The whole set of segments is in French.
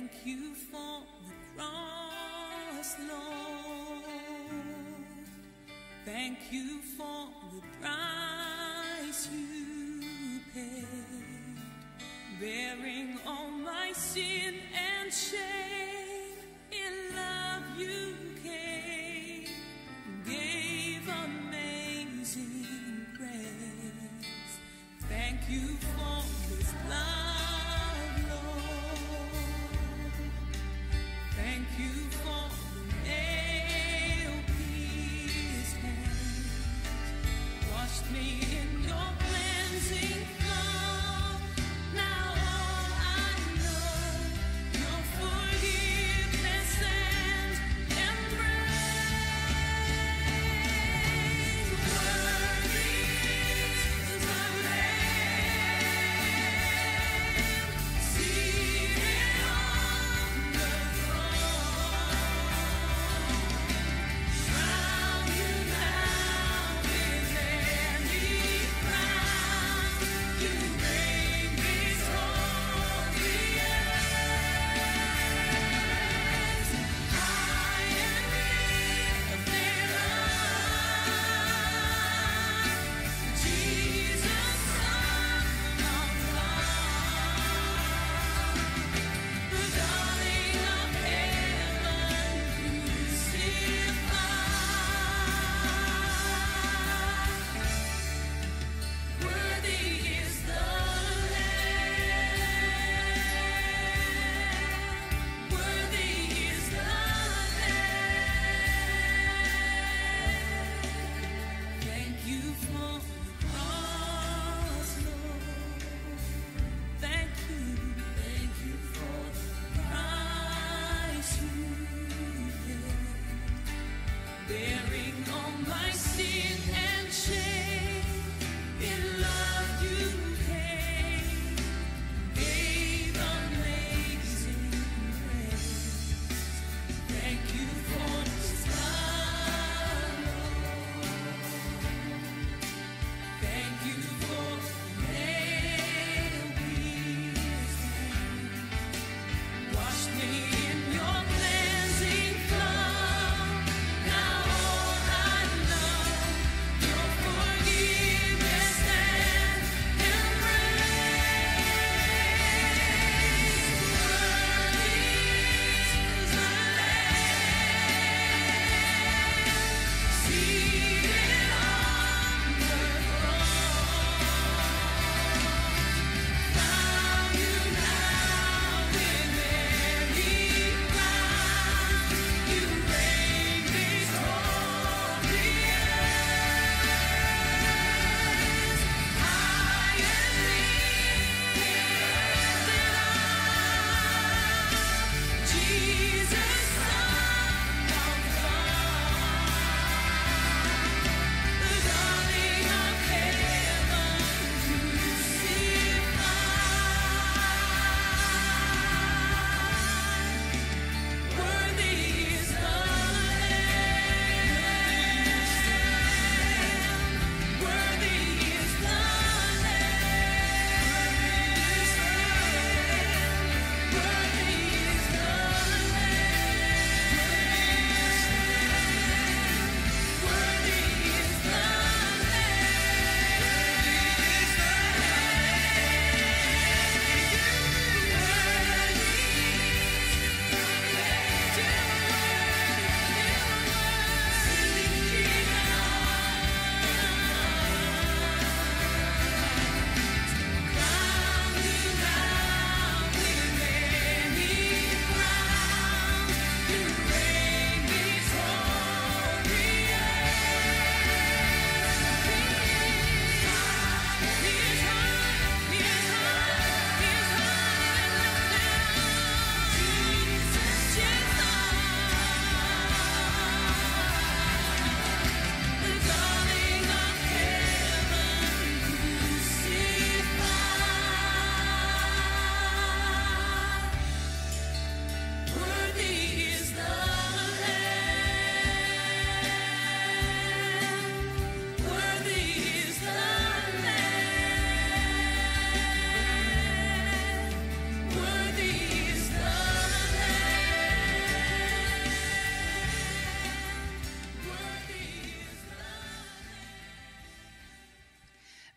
Thank you for the cross, Lord. Thank you for the price you paid, bearing all my sin and shame. In love you came, gave amazing grace. Thank you for this love, Lord. Thank you for the nail-pierced hands, washed me in your cleansing flood. Now all I know, your forgiveness and embrace. Worthy is the Lamb, seated on the throne. Crown you now with any crown you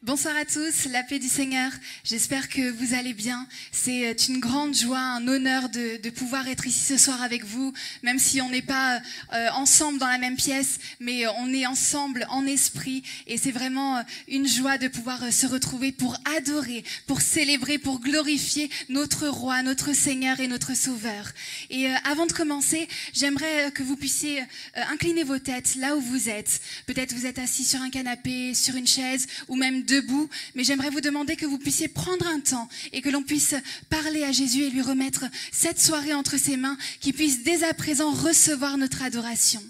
Bonsoir à tous, la paix du Seigneur. J'espère que vous allez bien. C'est une grande joie, un honneur de pouvoir être ici ce soir avec vous, même si on n'est pas ensemble dans la même pièce, mais on est ensemble en esprit. Et c'est vraiment une joie de pouvoir se retrouver pour adorer, pour célébrer, pour glorifier notre Roi, notre Seigneur et notre Sauveur. Et avant de commencer, j'aimerais que vous puissiez incliner vos têtes là où vous êtes. Peut-être vous êtes assis sur un canapé, sur une chaise ou même debout, mais j'aimerais vous demander que vous puissiez prendre un temps et que l'on puisse parler à Jésus et lui remettre cette soirée entre ses mains, qu'il puisse dès à présent recevoir notre adoration.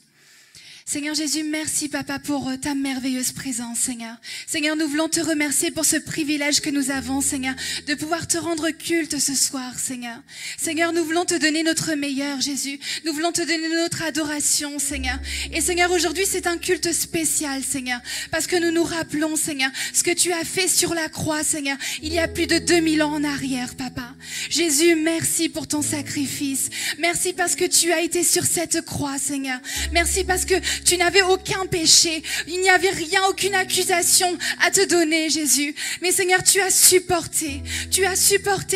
Seigneur Jésus, merci Papa pour ta merveilleuse présence, Seigneur. Seigneur, nous voulons te remercier pour ce privilège que nous avons, Seigneur, de pouvoir te rendre culte ce soir, Seigneur. Seigneur, nous voulons te donner notre meilleur, Jésus. Nous voulons te donner notre adoration, Seigneur. Et Seigneur, aujourd'hui, c'est un culte spécial, Seigneur, parce que nous nous rappelons, Seigneur, ce que tu as fait sur la croix, Seigneur, il y a plus de 2000 ans en arrière, Papa. Jésus, merci pour ton sacrifice. Merci parce que tu as été sur cette croix, Seigneur. Merci parce que tu n'avais aucun péché. Il n'y avait rien, aucune accusation à te donner, Jésus. Mais Seigneur, tu as supporté,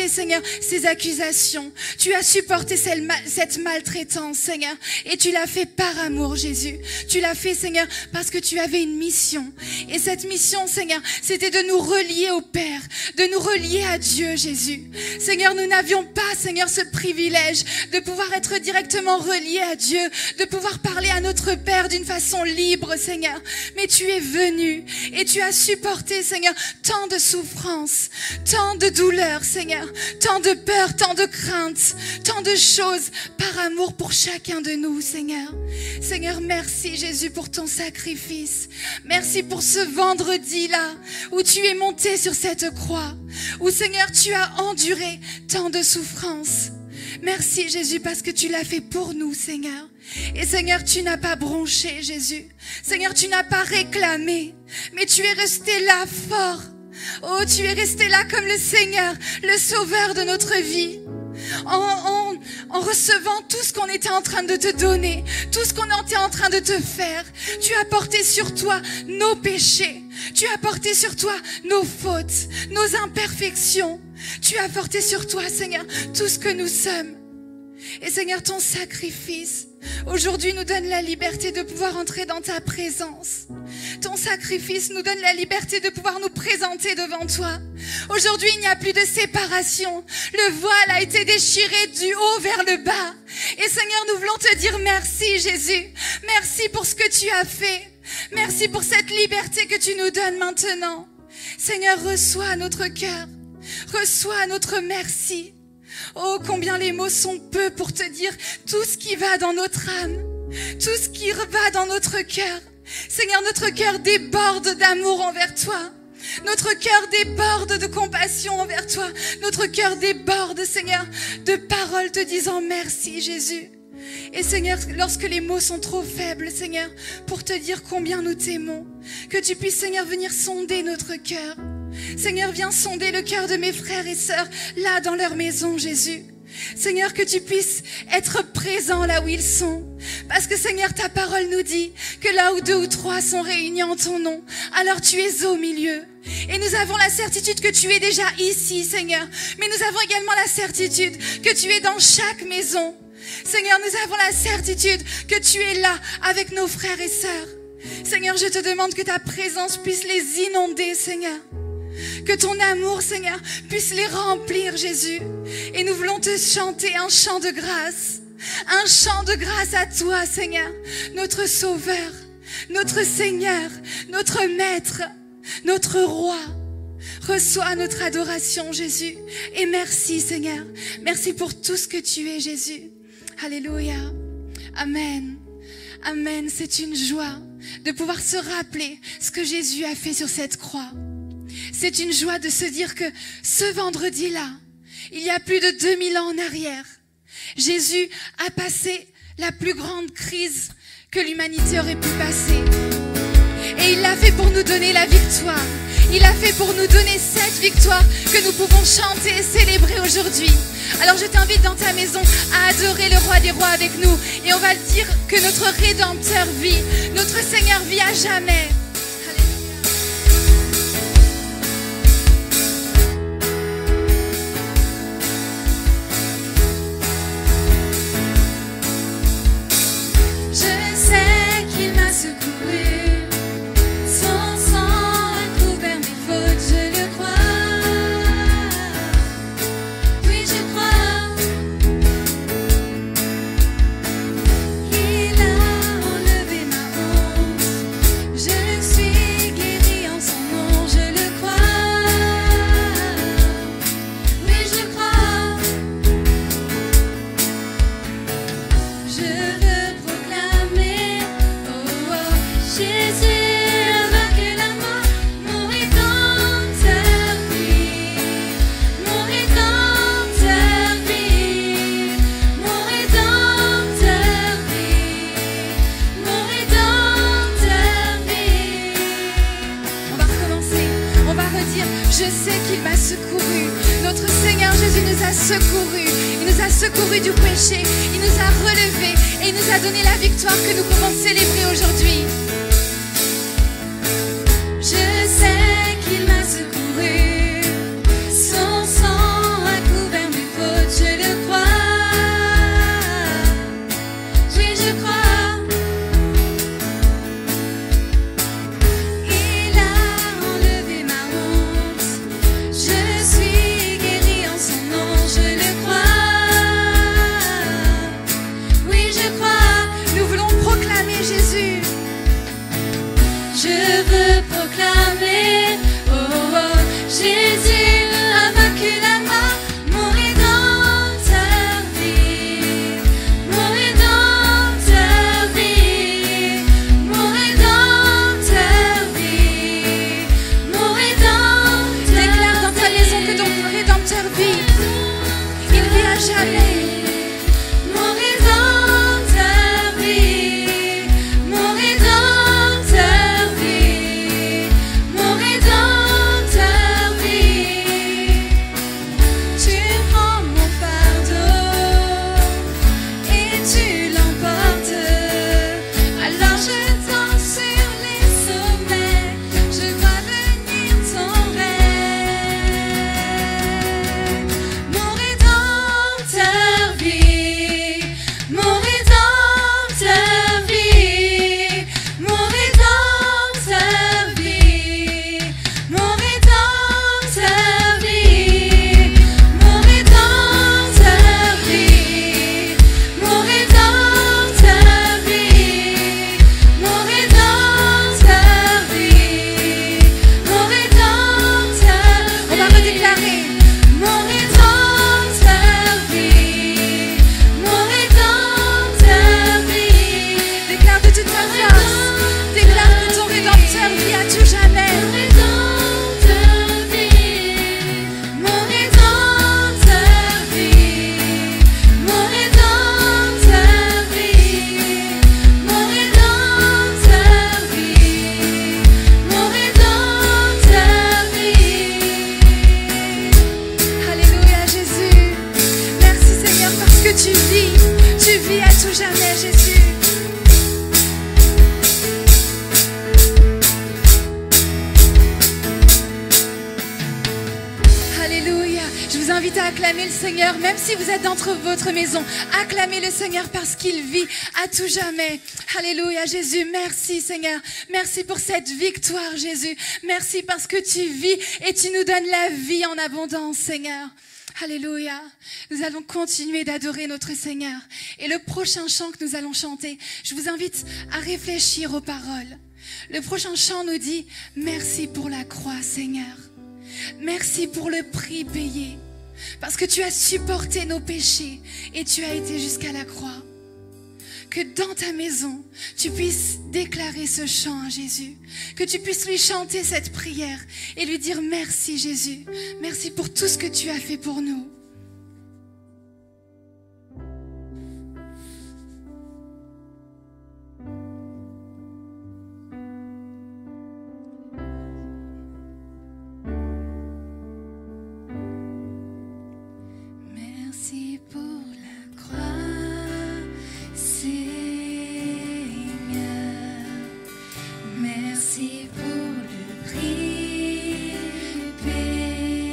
Seigneur, ces accusations. Tu as supporté cette maltraitance, Seigneur. Et tu l'as fait par amour, Jésus. Tu l'as fait, Seigneur, parce que tu avais une mission. Et cette mission, Seigneur, c'était de nous relier au Père, de nous relier à Dieu, Jésus. Seigneur, nous n'avions pas, Seigneur, ce privilège de pouvoir être directement reliés à Dieu, de pouvoir parler à notre Père d'une façon libre, Seigneur. Mais tu es venu et tu as supporté, Seigneur, tant de souffrances, tant de douleurs, Seigneur, tant de peur, tant de craintes, tant de choses par amour pour chacun de nous, Seigneur. Seigneur, merci Jésus pour ton sacrifice. Merci pour ce vendredi-là où tu es monté sur cette croix, où, Seigneur, tu as enduré tant de souffrances. Merci Jésus parce que tu l'as fait pour nous, Seigneur. Et Seigneur, tu n'as pas bronché, Jésus. Seigneur, tu n'as pas réclamé, mais tu es resté là fort. Oh, tu es resté là comme le Seigneur, le Sauveur de notre vie. En recevant tout ce qu'on était en train de te donner, tout ce qu'on était en train de te faire, tu as porté sur toi nos péchés, tu as porté sur toi nos fautes, nos imperfections, tu as porté sur toi, Seigneur, tout ce que nous sommes. Et Seigneur, ton sacrifice aujourd'hui nous donne la liberté de pouvoir entrer dans ta présence. Ton sacrifice nous donne la liberté de pouvoir nous présenter devant toi. Aujourd'hui, il n'y a plus de séparation. Le voile a été déchiré du haut vers le bas. Et Seigneur, nous voulons te dire merci, Jésus. Merci pour ce que tu as fait. Merci pour cette liberté que tu nous donnes maintenant. Seigneur, reçois notre cœur. Reçois notre merci. Oh, combien les mots sont peu pour te dire tout ce qui va dans notre âme, tout ce qui va dans notre cœur. Seigneur, notre cœur déborde d'amour envers toi. Notre cœur déborde de compassion envers toi. Notre cœur déborde, Seigneur, de paroles te disant merci, Jésus. Et Seigneur, lorsque les mots sont trop faibles, Seigneur, pour te dire combien nous t'aimons, que tu puisses, Seigneur, venir sonder notre cœur. Seigneur, viens sonder le cœur de mes frères et sœurs, là dans leur maison, Jésus. Seigneur, que tu puisses être présent là où ils sont. Parce que Seigneur, ta parole nous dit que là où 2 ou 3 sont réunis en ton nom, alors tu es au milieu. Et nous avons la certitude que tu es déjà ici, Seigneur. Mais nous avons également la certitude que tu es dans chaque maison. Seigneur, nous avons la certitude que tu es là avec nos frères et sœurs. Seigneur, je te demande que ta présence puisse les inonder, Seigneur. Que ton amour, Seigneur, puisse les remplir, Jésus. Et nous voulons te chanter un chant de grâce. Un chant de grâce à toi, Seigneur, notre Sauveur, notre Seigneur, notre Maître, notre Roi. Reçois notre adoration, Jésus. Et merci, Seigneur. Merci pour tout ce que tu es, Jésus. Alléluia. Amen. Amen. C'est une joie de pouvoir se rappeler ce que Jésus a fait sur cette croix. C'est une joie de se dire que ce vendredi-là, il y a plus de 2000 ans en arrière, Jésus a passé la plus grande crise que l'humanité aurait pu passer. Et il l'a fait pour nous donner la victoire. Il a fait pour nous donner cette victoire que nous pouvons chanter et célébrer aujourd'hui. Alors je t'invite dans ta maison à adorer le Roi des Rois avec nous. Et on va dire que notre Rédempteur vit, notre Seigneur vit à jamais. Alléluia. Je sais qu'il m'a secouru. Notre Seigneur Jésus nous a secourus. Il nous a secourus du péché. Il nous a relevés et il nous a donné la victoire que nous pouvons célébrer aujourd'hui. Je sais qu'il m'a secouru. Son sang a couvert mes fautes, je le crois. Oui, je crois. Il a enlevé ma honte. Je suis guérie en son nom, je le crois. Oui, je crois. Nous voulons proclamer Jésus. Je veux proclamer, oh oh, Jésus a vaincu la mort, mon rédempteur vit, mon rédempteur vit, mon rédempteur vit, mon rédempteur. Déclare dans ta maison que ton rédempteur vit, il vit à jamais. Mon rédempteur vit, mon rédempteur vit, mon rédempteur vit. Tu prends mon fardeau et tu l'emportes. Alors je danse sur les sommets, je vois venir ton règne. Mon rédempteur vit, mon rédempteur vit, mon rédempteur vit, mon rédempteur vit, mon rédempteur vit, mon rédempteur vit, mon rédempteur vit, mon rédempteur. On va redéclarer. Mon rédempteur vit, mon rédempteur vit. Déclare de toute ta force, déclare que ton rédempteur vit à tout jamais. Mon rédempteur vit, mon rédempteur vit, mon rédempteur vit, mon rédempteur vit, mon rédempteur vit. Alléluia Jésus. Merci Seigneur parce que tu vis à tout jamais Jésus. Alléluia. Je vous invite à acclamer le Seigneur, même si vous êtes dans votre maison. Acclamez le Seigneur parce qu'il vit à tout jamais. Alléluia Jésus. Merci Seigneur. Merci pour cette victoire Jésus. Merci parce que tu vis et tu nous donnes la vie en abondance Seigneur. Alléluia. Nous allons continuer d'adorer notre Seigneur. Et le prochain chant que nous allons chanter, je vous invite à réfléchir aux paroles. Le prochain chant nous dit « Merci pour la croix Seigneur. Merci pour le prix payé. Parce que tu as supporté nos péchés et tu as été jusqu'à la croix. » Que dans ta maison, tu puisses déclarer ce chant à Jésus. Que tu puisses lui chanter cette prière et lui dire merci Jésus. Merci pour tout ce que tu as fait pour nous. Merci pour la croix, Seigneur. Merci pour le prix payé.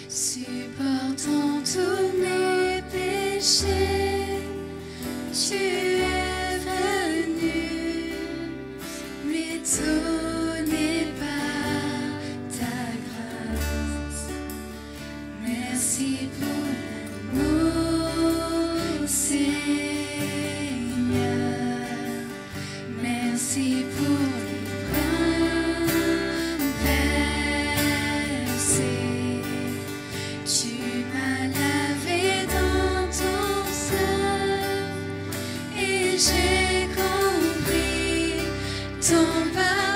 Supportant tous mes péchés, tu es venu m'étonner par ta grâce. Merci pour l'amour, Seigneur. Merci pour le pain versé. Tu m'as lavé dans ton sang et j'ai compris ton pardon.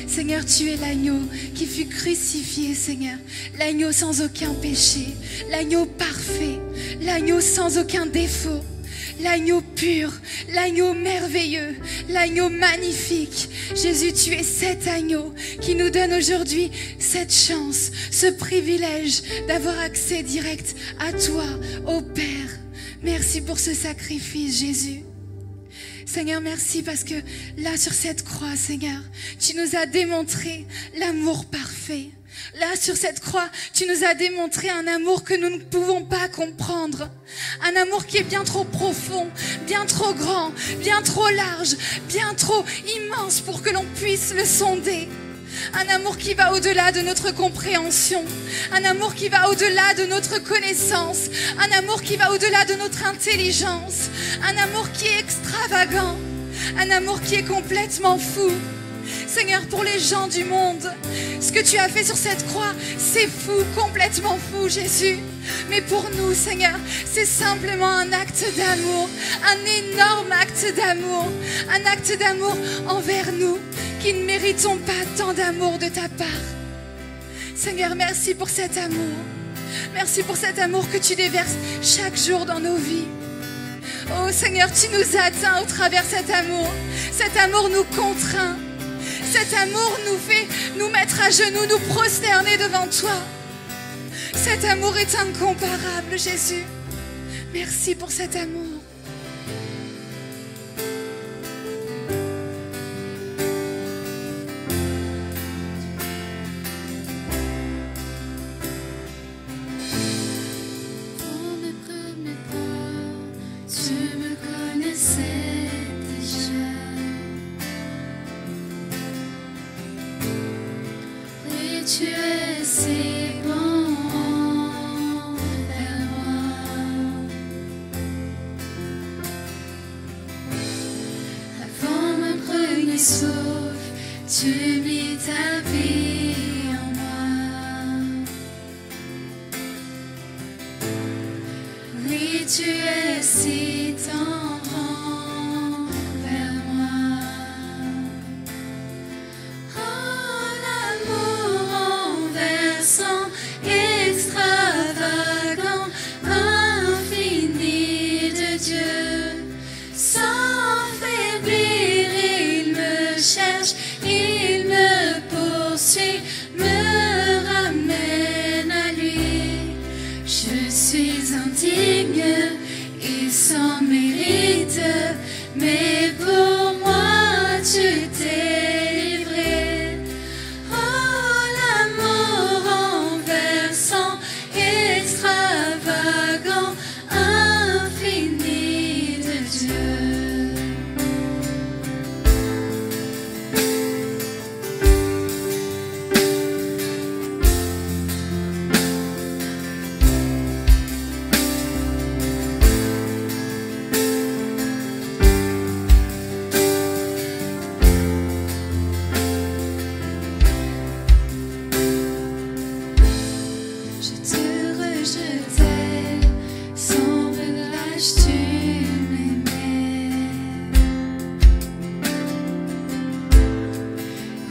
Seigneur, tu es l'agneau qui fut crucifié, Seigneur. L'agneau sans aucun péché, l'agneau parfait, l'agneau sans aucun défaut, l'agneau pur, l'agneau merveilleux, l'agneau magnifique. Jésus, tu es cet agneau qui nous donne aujourd'hui cette chance, ce privilège d'avoir accès direct à toi, au Père. Merci pour ce sacrifice, Jésus. Seigneur, merci parce que là, sur cette croix, Seigneur, tu nous as démontré l'amour parfait. Là, sur cette croix, tu nous as démontré un amour que nous ne pouvons pas comprendre. Un amour qui est bien trop profond, bien trop grand, bien trop large, bien trop immense pour que l'on puisse le sonder. Un amour qui va au-delà de notre compréhension, un amour qui va au-delà de notre connaissance, un amour qui va au-delà de notre intelligence, un amour qui est extravagant, un amour qui est complètement fou. Seigneur, pour les gens du monde. Ce que tu as fait sur cette croix, c'est fou, complètement fou, Jésus. Mais pour nous, Seigneur, c'est simplement un acte d'amour, un énorme acte d'amour, un acte d'amour envers nous qui ne méritons pas tant d'amour de ta part. Seigneur, merci pour cet amour. Merci pour cet amour que tu déverses chaque jour dans nos vies. Oh Seigneur, tu nous atteins au travers cet amour. Cet amour nous contraint. Cet amour nous fait nous mettre à genoux, nous prosterner devant toi. Cet amour est incomparable, Jésus. Merci pour cet amour. Pour mes premiers pas, tu me connaissais déjà. Et tu es si bon envers moi. Avant mon premier souffle, tu mis ta vie en moi. Oui, tu es si tendre envers moi. Oh, l'amour renversant, extravagant, infini de Dieu. Sans faiblir, il me cherche, il me poursuit, me ramène à lui. Je suis indigne et sans mérite, mais pour moi tu t'es livré. Oh, l'amour renversant, extravagant, infini de Dieu. Je te rejetais, sans relâche tu m'aimais.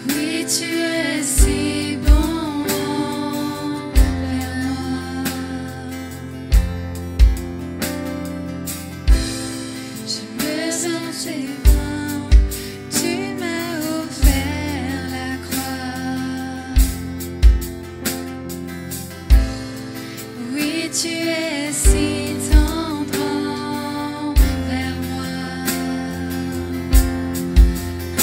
Oui, tu es si bon envers moi. Je me sentais loin, tu m'as offert la croix. Oui, tu es si tendre envers moi. Oh,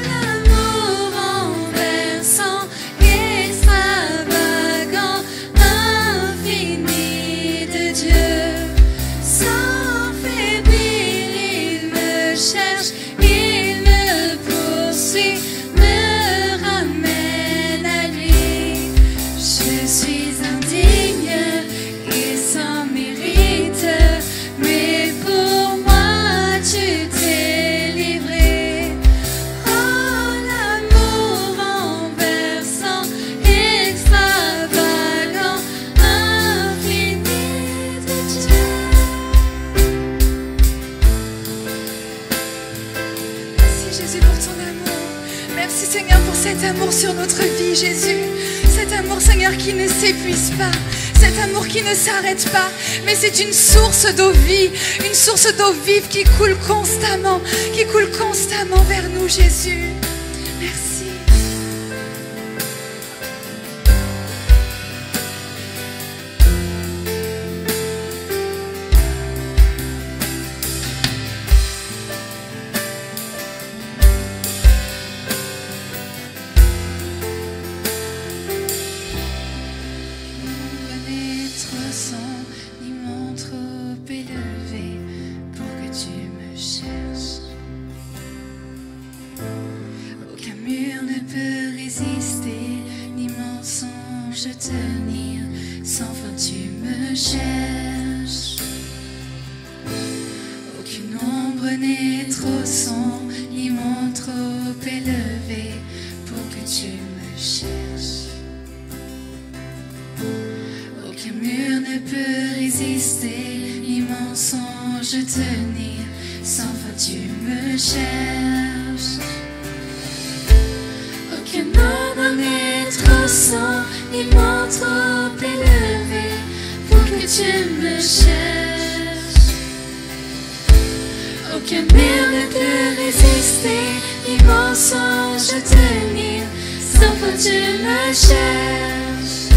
l'amour renversant, extravagant, infini de Dieu. Sans faiblir, il me cherche, il me poursuit, me ramène à lui. Je suis indigne et sans mérite, mais pour moi tu t'es livré. Oh, l'amour renversant, extravagant, infini de Dieu. Merci Jésus pour ton amour. Merci Seigneur pour cet amour sur notre vie, Jésus. Cet amour, Seigneur, qui ne s'épuise pas. Cet amour qui ne s'arrête pas. Mais c'est une source d'eau vive. Une source d'eau vive qui coule constamment vers nous, Jésus. Merci. N'est trop sans, ni mon trop élevé pour que tu me cherches. Aucun mur ne peut résister, ni mensonge tenir. Sans fin tu me cherches. Aucune ombre n'est trop sans, ni mon trop élevé sans fin tu me cherches. Aucun nombre n'est trop sans, ni mot trop élevé pour que tu me cherches. Aucun mur ne peut résister, ni mensonge tenir, sans fin tu me cherches.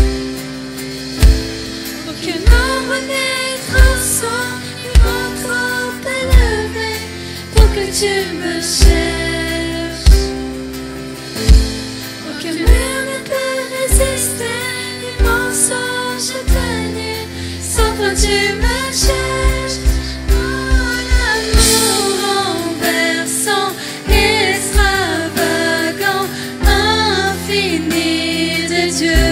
Aucun nombre n'est trop sans, ni mot trop élevé pour que tu me cherches. Aucun mur ne peut résister, ni mensonge tenir, sans fin tu me cherches. Oh, l'amour renversant, extravagant, infini de Dieu,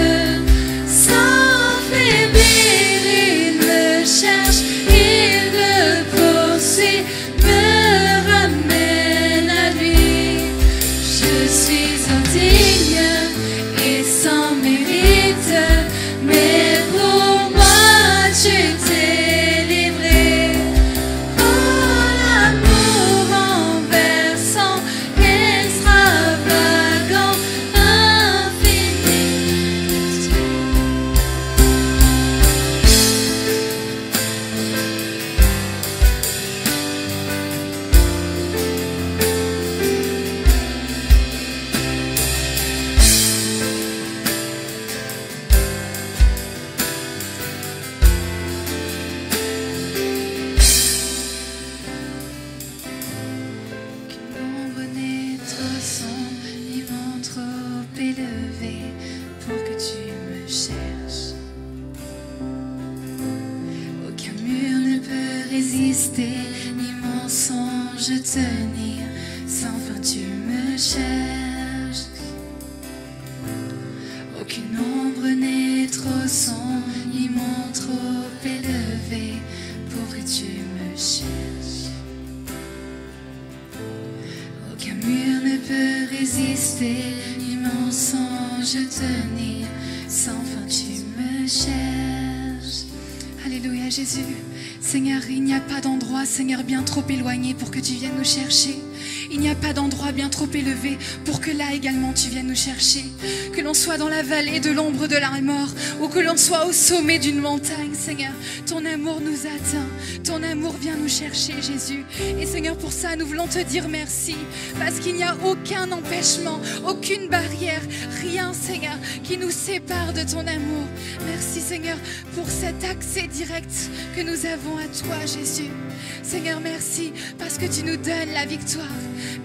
sans faiblir, il me cherche, il me poursuit, me ramène à lui. Je suis indigne et sans mérite, mais pour moi tu t'es livré. Oh, l'amour renversant, extravagant, infini. Qu'un nombre n'est trop sans, ni vent trop élevé pour que tu me cherches. Aucun mur ne peut résister, ni mensonge tenir, sans fin tu me cherches. Aucune ombre n'est trop sans, ni mont trop élevé pour que tu me cherches. Aucun mur ne peut résister, ni mensonge tenir, sans fin tu me cherches. Alléluia Jésus. Seigneur, il n'y a pas d'endroit, Seigneur, bien trop éloigné pour que tu viennes nous chercher. Il n'y a pas d'endroit bien trop élevé pour que là également tu viennes nous chercher. Que l'on soit dans la vallée de l'ombre de la mort ou que l'on soit au sommet d'une montagne, Seigneur, ton amour nous atteint. Ton amour vient nous chercher, Jésus. Et Seigneur, pour ça, nous voulons te dire merci. Parce qu'il n'y a aucun empêchement, aucune barrière, rien, Seigneur, qui nous sépare de ton amour. Merci, Seigneur, pour cet accès direct que nous avons à toi, Jésus. Seigneur, merci parce que tu nous donnes la victoire.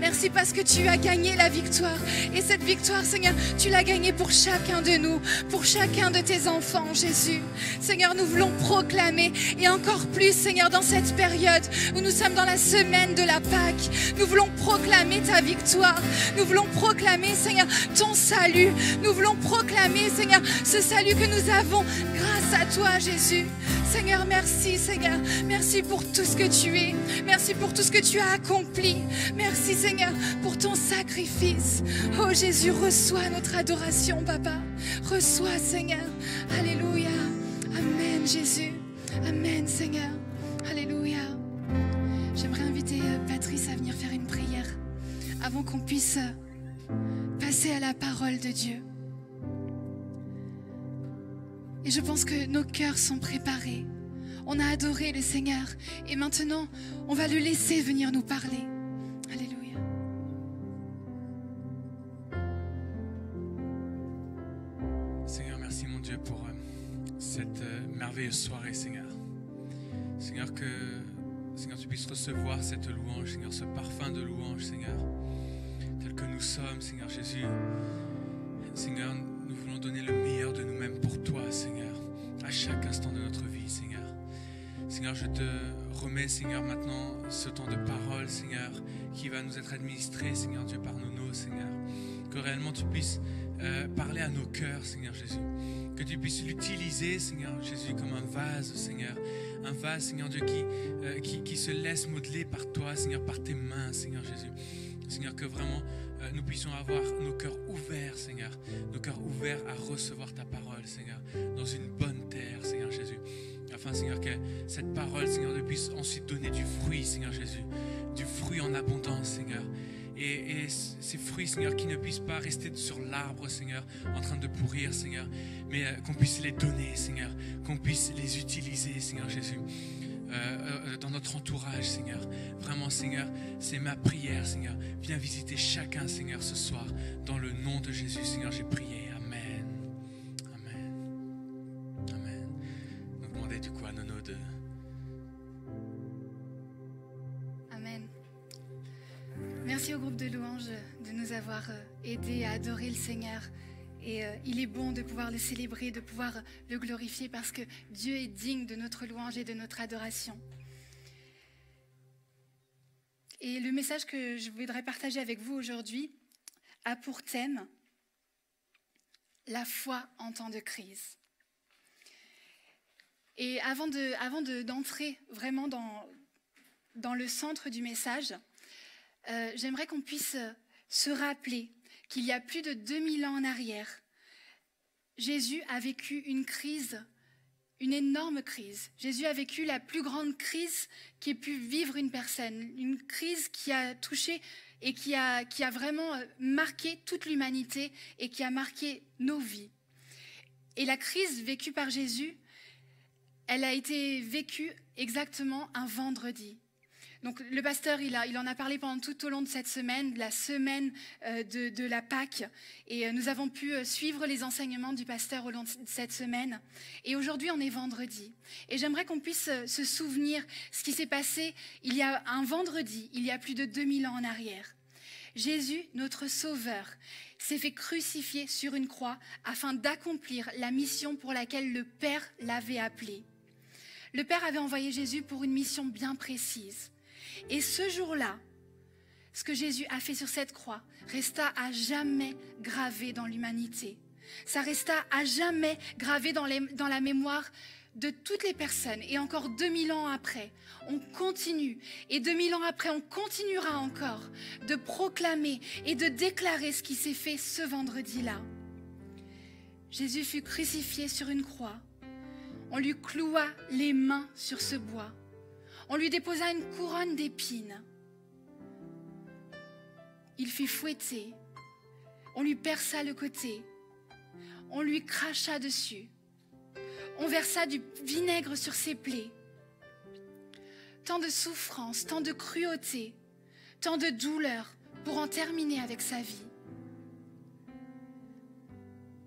Merci parce que tu as gagné la victoire. Et cette victoire, Seigneur, tu l'as gagnée pour chacun de nous, pour chacun de tes enfants, Jésus. Seigneur, nous voulons proclamer, et encore plus, Seigneur, dans cette période où nous sommes dans la semaine de la Pâque, nous voulons proclamer ta victoire. Nous voulons proclamer, Seigneur, ton salut. Nous voulons proclamer, Seigneur, ce salut que nous avons grâce à toi, Jésus. Seigneur, merci, Seigneur. Merci pour tout ce que tu es. Merci pour tout ce que tu as accompli. Merci, Seigneur, pour ton sacrifice. Oh Jésus, reçois notre adoration, Papa. Reçois, Seigneur. Alléluia. Amen, Jésus. Amen, Seigneur. Alléluia. J'aimerais inviter Patrice à venir faire une prière avant qu'on puisse passer à la parole de Dieu. Et je pense que nos cœurs sont préparés. On a adoré le Seigneur. Et maintenant, on va le laisser venir nous parler. Alléluia. Seigneur, merci mon Dieu pour cette merveilleuse soirée, Seigneur. Seigneur, que Seigneur, tu puisses recevoir cette louange, Seigneur, ce parfum de louange, Seigneur, tel que nous sommes, Seigneur Jésus. Seigneur, nous voulons donner le meilleur de nous-mêmes pour toi, Seigneur, à chaque instant de notre vie, Seigneur. Seigneur, je te remets, Seigneur, maintenant ce temps de parole, Seigneur, qui va nous être administré, Seigneur Dieu, par nos, Seigneur. Que réellement tu puisses parler à nos cœurs, Seigneur Jésus. Que tu puisses l'utiliser, Seigneur Jésus, comme un vase, Seigneur, Seigneur Dieu, qui se laisse modeler par par toi, Seigneur, par tes mains, Seigneur Jésus. Seigneur, que vraiment nous puissions avoir nos cœurs ouverts, Seigneur. Nos cœurs ouverts à recevoir ta parole, Seigneur, dans une bonne terre, Seigneur Jésus. Afin, Seigneur, que cette parole, Seigneur, puisse ensuite donner du fruit, Seigneur Jésus. Du fruit en abondance, Seigneur. Et ces fruits, Seigneur, qui ne puissent pas rester sur l'arbre, Seigneur, en train de pourrir, Seigneur, mais qu'on puisse les donner, Seigneur, qu'on puisse les utiliser, Seigneur Jésus, dans notre entourage, Seigneur. Vraiment, Seigneur, c'est ma prière, Seigneur. Viens visiter chacun, Seigneur, ce soir. Dans le nom de Jésus, Seigneur, j'ai prié. Amen. Amen. Amen. Nous demandons du coup à Nono de... Amen. Merci au groupe de louanges de nous avoir aidés à adorer le Seigneur. Et il est bon de pouvoir le célébrer, de pouvoir le glorifier parce que Dieu est digne de notre louange et de notre adoration. Et le message que je voudrais partager avec vous aujourd'hui a pour thème la foi en temps de crise. Et avant d'entrer vraiment dans le centre du message, j'aimerais qu'on puisse se rappeler qu'il y a plus de 2000 ans en arrière, Jésus a vécu une crise, une énorme crise. Jésus a vécu la plus grande crise qu'ait pu vivre une personne, une crise qui a touché et qui a vraiment marqué toute l'humanité et qui a marqué nos vies. Et la crise vécue par Jésus, elle a été vécue exactement un vendredi. Donc le pasteur, il en a parlé pendant tout au long de cette semaine, de la semaine de la Pâque. Et nous avons pu suivre les enseignements du pasteur au long de cette semaine. Et aujourd'hui, on est vendredi. Et j'aimerais qu'on puisse se souvenir ce qui s'est passé il y a un vendredi, il y a plus de 2000 ans en arrière. Jésus, notre Sauveur, s'est fait crucifier sur une croix afin d'accomplir la mission pour laquelle le Père l'avait appelé. Le Père avait envoyé Jésus pour une mission bien précise. Et ce jour-là, ce que Jésus a fait sur cette croix resta à jamais gravé dans l'humanité. Ça resta à jamais gravé dans la mémoire de toutes les personnes. Et encore 2000 ans après, on continue. Et 2000 ans après, on continuera encore de proclamer et de déclarer ce qui s'est fait ce vendredi-là. Jésus fut crucifié sur une croix. On lui cloua les mains sur ce bois. On lui déposa une couronne d'épines. Il fut fouetté. On lui perça le côté. On lui cracha dessus. On versa du vinaigre sur ses plaies. Tant de souffrance, tant de cruauté, tant de douleur pour en terminer avec sa vie.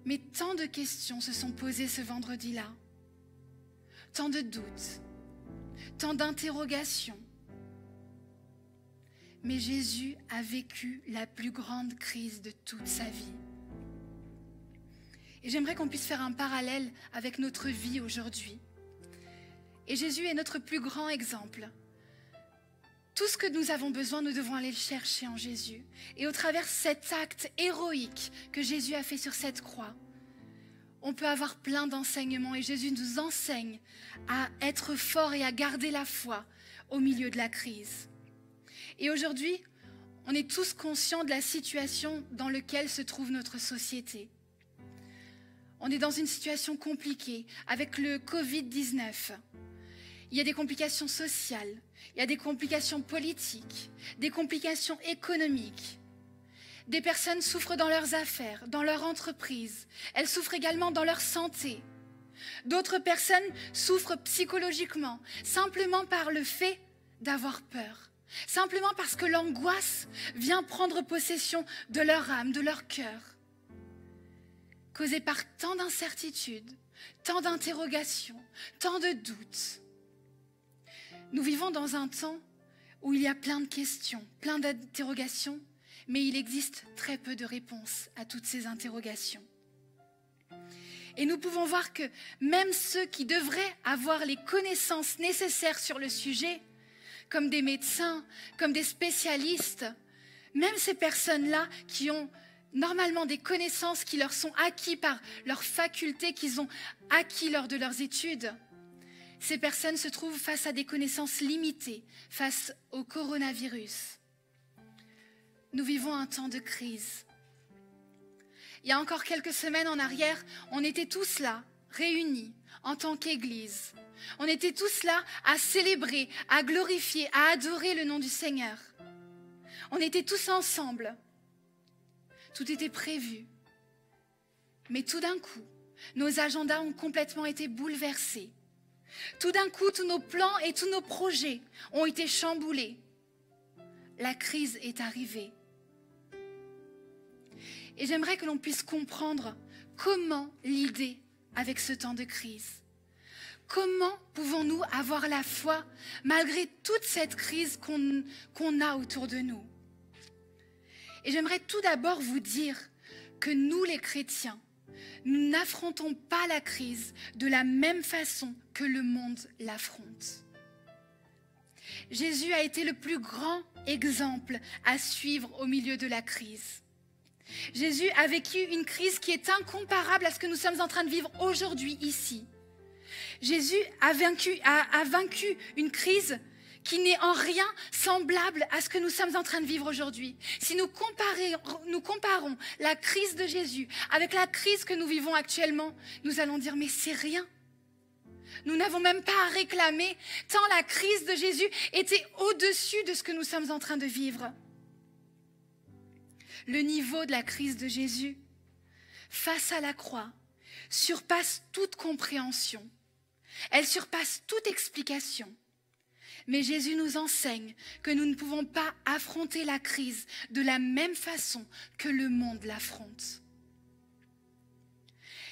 Mais tant de questions se sont posées ce vendredi-là. Tant de doutes. Tant d'interrogations. Mais Jésus a vécu la plus grande crise de toute sa vie. Et j'aimerais qu'on puisse faire un parallèle avec notre vie aujourd'hui. Et Jésus est notre plus grand exemple. Tout ce que nous avons besoin, nous devons aller le chercher en Jésus. Et au travers de cet acte héroïque que Jésus a fait sur cette croix, on peut avoir plein d'enseignements et Jésus nous enseigne à être fort et à garder la foi au milieu de la crise. Et aujourd'hui, on est tous conscients de la situation dans laquelle se trouve notre société. On est dans une situation compliquée avec le Covid-19. Il y a des complications sociales, il y a des complications politiques, des complications économiques. Des personnes souffrent dans leurs affaires, dans leur entreprise. Elles souffrent également dans leur santé. D'autres personnes souffrent psychologiquement, simplement par le fait d'avoir peur. Simplement parce que l'angoisse vient prendre possession de leur âme, de leur cœur. Causée par tant d'incertitudes, tant d'interrogations, tant de doutes. Nous vivons dans un temps où il y a plein de questions, plein d'interrogations, mais il existe très peu de réponses à toutes ces interrogations. Et nous pouvons voir que même ceux qui devraient avoir les connaissances nécessaires sur le sujet, comme des médecins, comme des spécialistes, même ces personnes-là qui ont normalement des connaissances qui leur sont acquises par leurs facultés qu'ils ont acquis lors de leurs études, ces personnes se trouvent face à des connaissances limitées, face au coronavirus. Nous vivons un temps de crise. Il y a encore quelques semaines en arrière, on était tous là, réunis en tant qu'Église. On était tous là à célébrer, à glorifier, à adorer le nom du Seigneur. On était tous ensemble. Tout était prévu. Mais tout d'un coup, nos agendas ont complètement été bouleversés. Tout d'un coup, tous nos plans et tous nos projets ont été chamboulés. La crise est arrivée. Et j'aimerais que l'on puisse comprendre comment l'idée avec ce temps de crise. Comment pouvons-nous avoir la foi malgré toute cette crise qu'on a autour de nous? Et j'aimerais tout d'abord vous dire que nous les chrétiens, nous n'affrontons pas la crise de la même façon que le monde l'affronte. Jésus a été le plus grand exemple à suivre au milieu de la crise. Jésus a vécu une crise qui est incomparable à ce que nous sommes en train de vivre aujourd'hui ici. Jésus a vaincu une crise qui n'est en rien semblable à ce que nous sommes en train de vivre aujourd'hui. Si nous comparons la crise de Jésus avec la crise que nous vivons actuellement, nous allons dire mais c'est rien. Nous n'avons même pas à réclamer tant la crise de Jésus était au-dessus de ce que nous sommes en train de vivre. Le niveau de la crise de Jésus face à la croix surpasse toute compréhension. Elle surpasse toute explication. Mais Jésus nous enseigne que nous ne pouvons pas affronter la crise de la même façon que le monde l'affronte.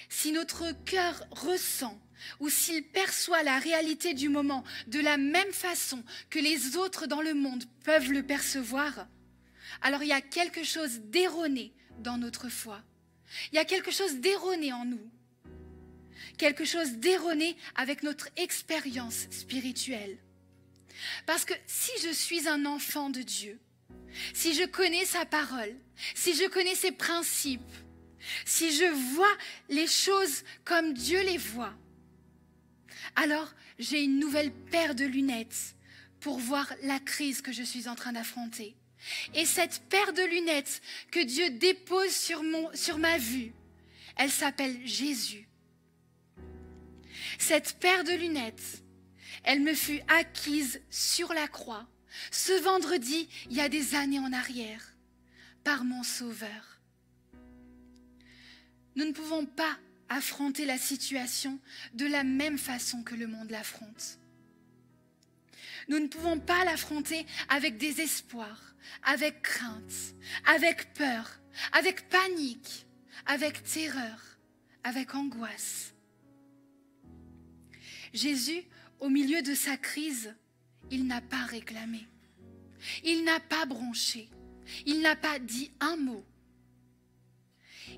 Si notre cœur ressent ou s'il perçoit la réalité du moment de la même façon que les autres dans le monde peuvent le percevoir, alors il y a quelque chose d'erroné dans notre foi. Il y a quelque chose d'erroné en nous. Quelque chose d'erroné avec notre expérience spirituelle. Parce que si je suis un enfant de Dieu, si je connais sa parole, si je connais ses principes, si je vois les choses comme Dieu les voit, alors j'ai une nouvelle paire de lunettes pour voir la crise que je suis en train d'affronter. Et cette paire de lunettes que Dieu dépose sur ma vue, elle s'appelle Jésus. Cette paire de lunettes, elle me fut acquise sur la croix, ce vendredi, il y a des années en arrière, par mon Sauveur. Nous ne pouvons pas affronter la situation de la même façon que le monde l'affronte. Nous ne pouvons pas l'affronter avec désespoir, avec crainte, avec peur, avec panique, avec terreur, avec angoisse. Jésus, au milieu de sa crise, il n'a pas réclamé. Il n'a pas bronché. Il n'a pas dit un mot.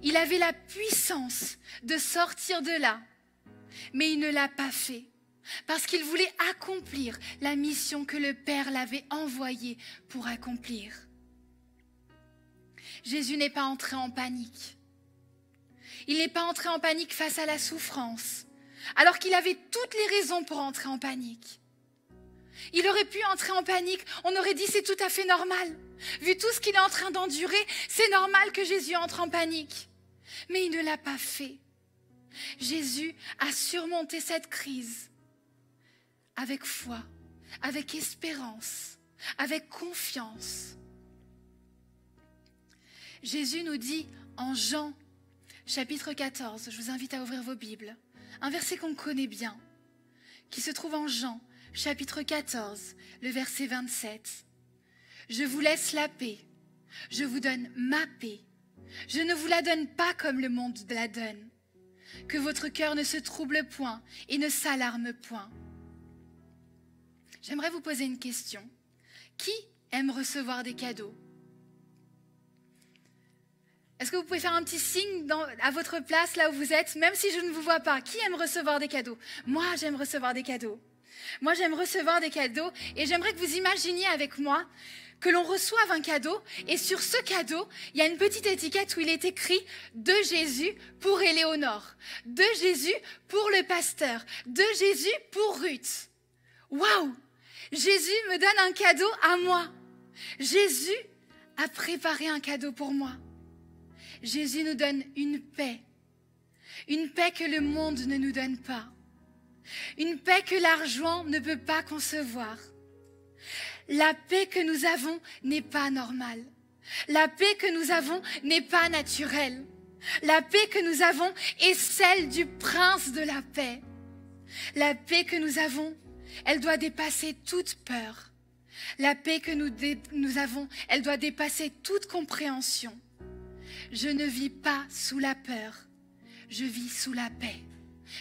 Il avait la puissance de sortir de là, mais il ne l'a pas fait parce qu'il voulait accomplir la mission que le Père l'avait envoyé pour accomplir. Jésus n'est pas entré en panique. Il n'est pas entré en panique face à la souffrance, alors qu'il avait toutes les raisons pour entrer en panique. Il aurait pu entrer en panique, on aurait dit c'est tout à fait normal. Vu tout ce qu'il est en train d'endurer, c'est normal que Jésus entre en panique. Mais il ne l'a pas fait. Jésus a surmonté cette crise avec foi, avec espérance, avec confiance. Jésus nous dit en Jean, chapitre 14, je vous invite à ouvrir vos Bibles, un verset qu'on connaît bien, qui se trouve en Jean, chapitre 14, le verset 27. « Je vous laisse la paix, je vous donne ma paix. Je ne vous la donne pas comme le monde la donne. Que votre cœur ne se trouble point et ne s'alarme point. » J'aimerais vous poser une question. Qui aime recevoir des cadeaux? Est-ce que vous pouvez faire un petit signe à votre place, là où vous êtes, même si je ne vous vois pas? Qui aime recevoir des cadeaux? Moi, j'aime recevoir des cadeaux. Moi, j'aime recevoir des cadeaux et j'aimerais que vous imaginiez avec moi que l'on reçoive un cadeau et sur ce cadeau, il y a une petite étiquette où il est écrit « De Jésus pour Éléonore »,« De Jésus pour le pasteur »,« De Jésus pour Ruth ». Waouh! Jésus me donne un cadeau à moi. Jésus a préparé un cadeau pour moi. Jésus nous donne une paix que le monde ne nous donne pas, une paix que l'argent ne peut pas concevoir. La paix que nous avons n'est pas normale. La paix que nous avons n'est pas naturelle. La paix que nous avons est celle du prince de la paix. La paix que nous avons, elle doit dépasser toute peur. La paix que nous avons, elle doit dépasser toute compréhension. Je ne vis pas sous la peur, je vis sous la paix.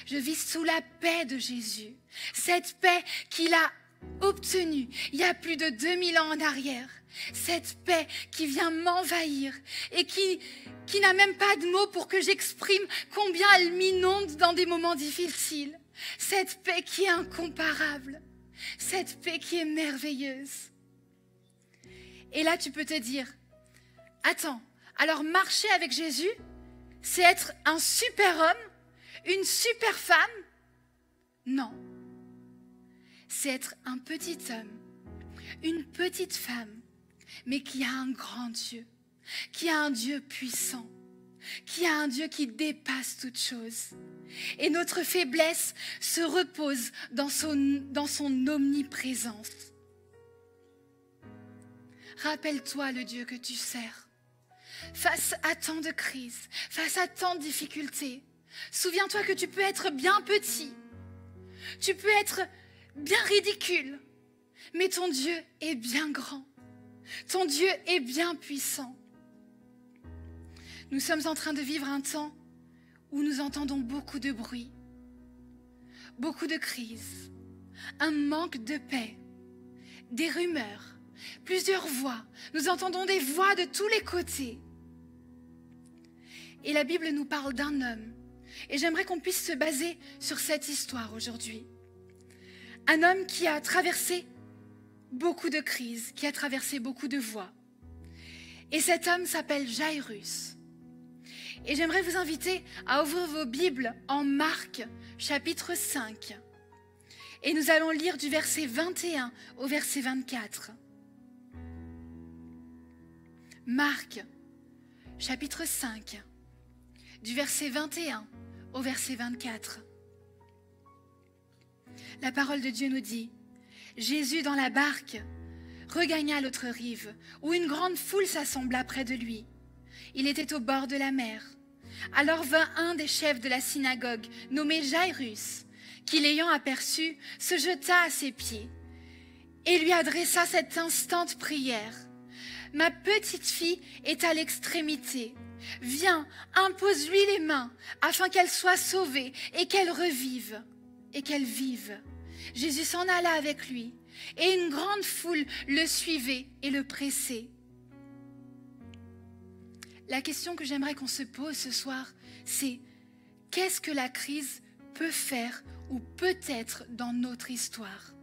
Je vis sous la paix de Jésus. Cette paix qu'il a obtenue il y a plus de 2000 ans en arrière. Cette paix qui vient m'envahir et qui n'a même pas de mots pour que j'exprime combien elle m'inonde dans des moments difficiles. Cette paix qui est incomparable. Cette paix qui est merveilleuse. Et là, tu peux te dire, attends, alors marcher avec Jésus, c'est être un super homme, une super femme? Non. C'est être un petit homme, une petite femme, mais qui a un grand Dieu, qui a un Dieu puissant, qui a un Dieu qui dépasse toute chose. Et notre faiblesse se repose dans son omniprésence. Rappelle-toi le Dieu que tu sers. Face à tant de crises, face à tant de difficultés, souviens-toi que tu peux être bien petit, tu peux être bien ridicule, mais ton Dieu est bien grand, ton Dieu est bien puissant. Nous sommes en train de vivre un temps où nous entendons beaucoup de bruit, beaucoup de crises, un manque de paix, des rumeurs, plusieurs voix. Nous entendons des voix de tous les côtés. Et la Bible nous parle d'un homme. Et j'aimerais qu'on puisse se baser sur cette histoire aujourd'hui. Un homme qui a traversé beaucoup de crises, qui a traversé beaucoup de voies. Et cet homme s'appelle Jairus. Et j'aimerais vous inviter à ouvrir vos Bibles en Marc, chapitre 5. Et nous allons lire du verset 21 au verset 24. Marc, chapitre 5, du verset 21 au verset 24. La parole de Dieu nous dit, Jésus dans la barque regagna l'autre rive, où une grande foule s'assembla près de lui. Il était au bord de la mer. Alors vint un des chefs de la synagogue, nommé Jairus, qui l'ayant aperçu, se jeta à ses pieds et lui adressa cette instante prière. « Ma petite fille est à l'extrémité. Viens, impose-lui les mains, afin qu'elle soit sauvée et qu'elle revive, et qu'elle vive. » Jésus s'en alla avec lui, et une grande foule le suivait et le pressait. La question que j'aimerais qu'on se pose ce soir, c'est qu'est-ce que la crise peut faire ou peut être dans notre histoire?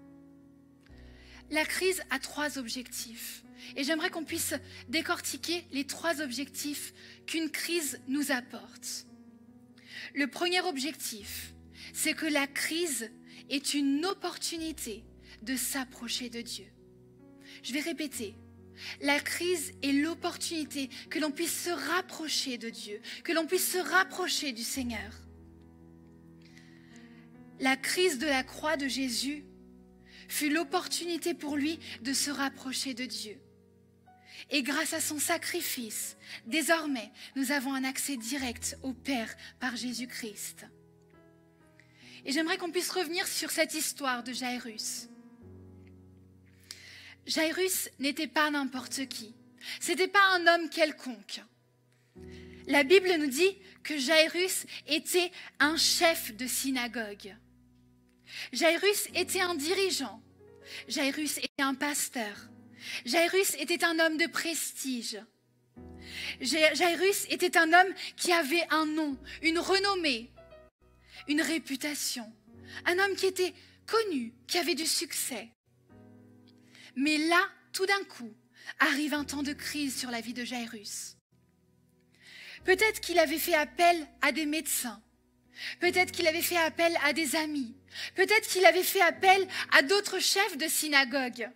La crise a 3 objectifs. Et j'aimerais qu'on puisse décortiquer les 3 objectifs qu'une crise nous apporte. Le premier objectif, c'est que la crise est une opportunité de s'approcher de Dieu. Je vais répéter. La crise est l'opportunité que l'on puisse se rapprocher de Dieu, que l'on puisse se rapprocher du Seigneur. La crise de la croix de Jésus fut l'opportunité pour lui de se rapprocher de Dieu. Et grâce à son sacrifice, désormais, nous avons un accès direct au Père par Jésus-Christ. Et j'aimerais qu'on puisse revenir sur cette histoire de Jairus. Jairus n'était pas n'importe qui. C'était pas un homme quelconque. La Bible nous dit que Jairus était un chef de synagogue. Jairus était un dirigeant. Jairus était un pasteur. Jairus était un homme de prestige. Jairus était un homme qui avait un nom, une renommée, une réputation. Un homme qui était connu, qui avait du succès. Mais là, tout d'un coup, arrive un temps de crise sur la vie de Jairus. Peut-être qu'il avait fait appel à des médecins. Peut-être qu'il avait fait appel à des amis. Peut-être qu'il avait fait appel à d'autres chefs de synagogue.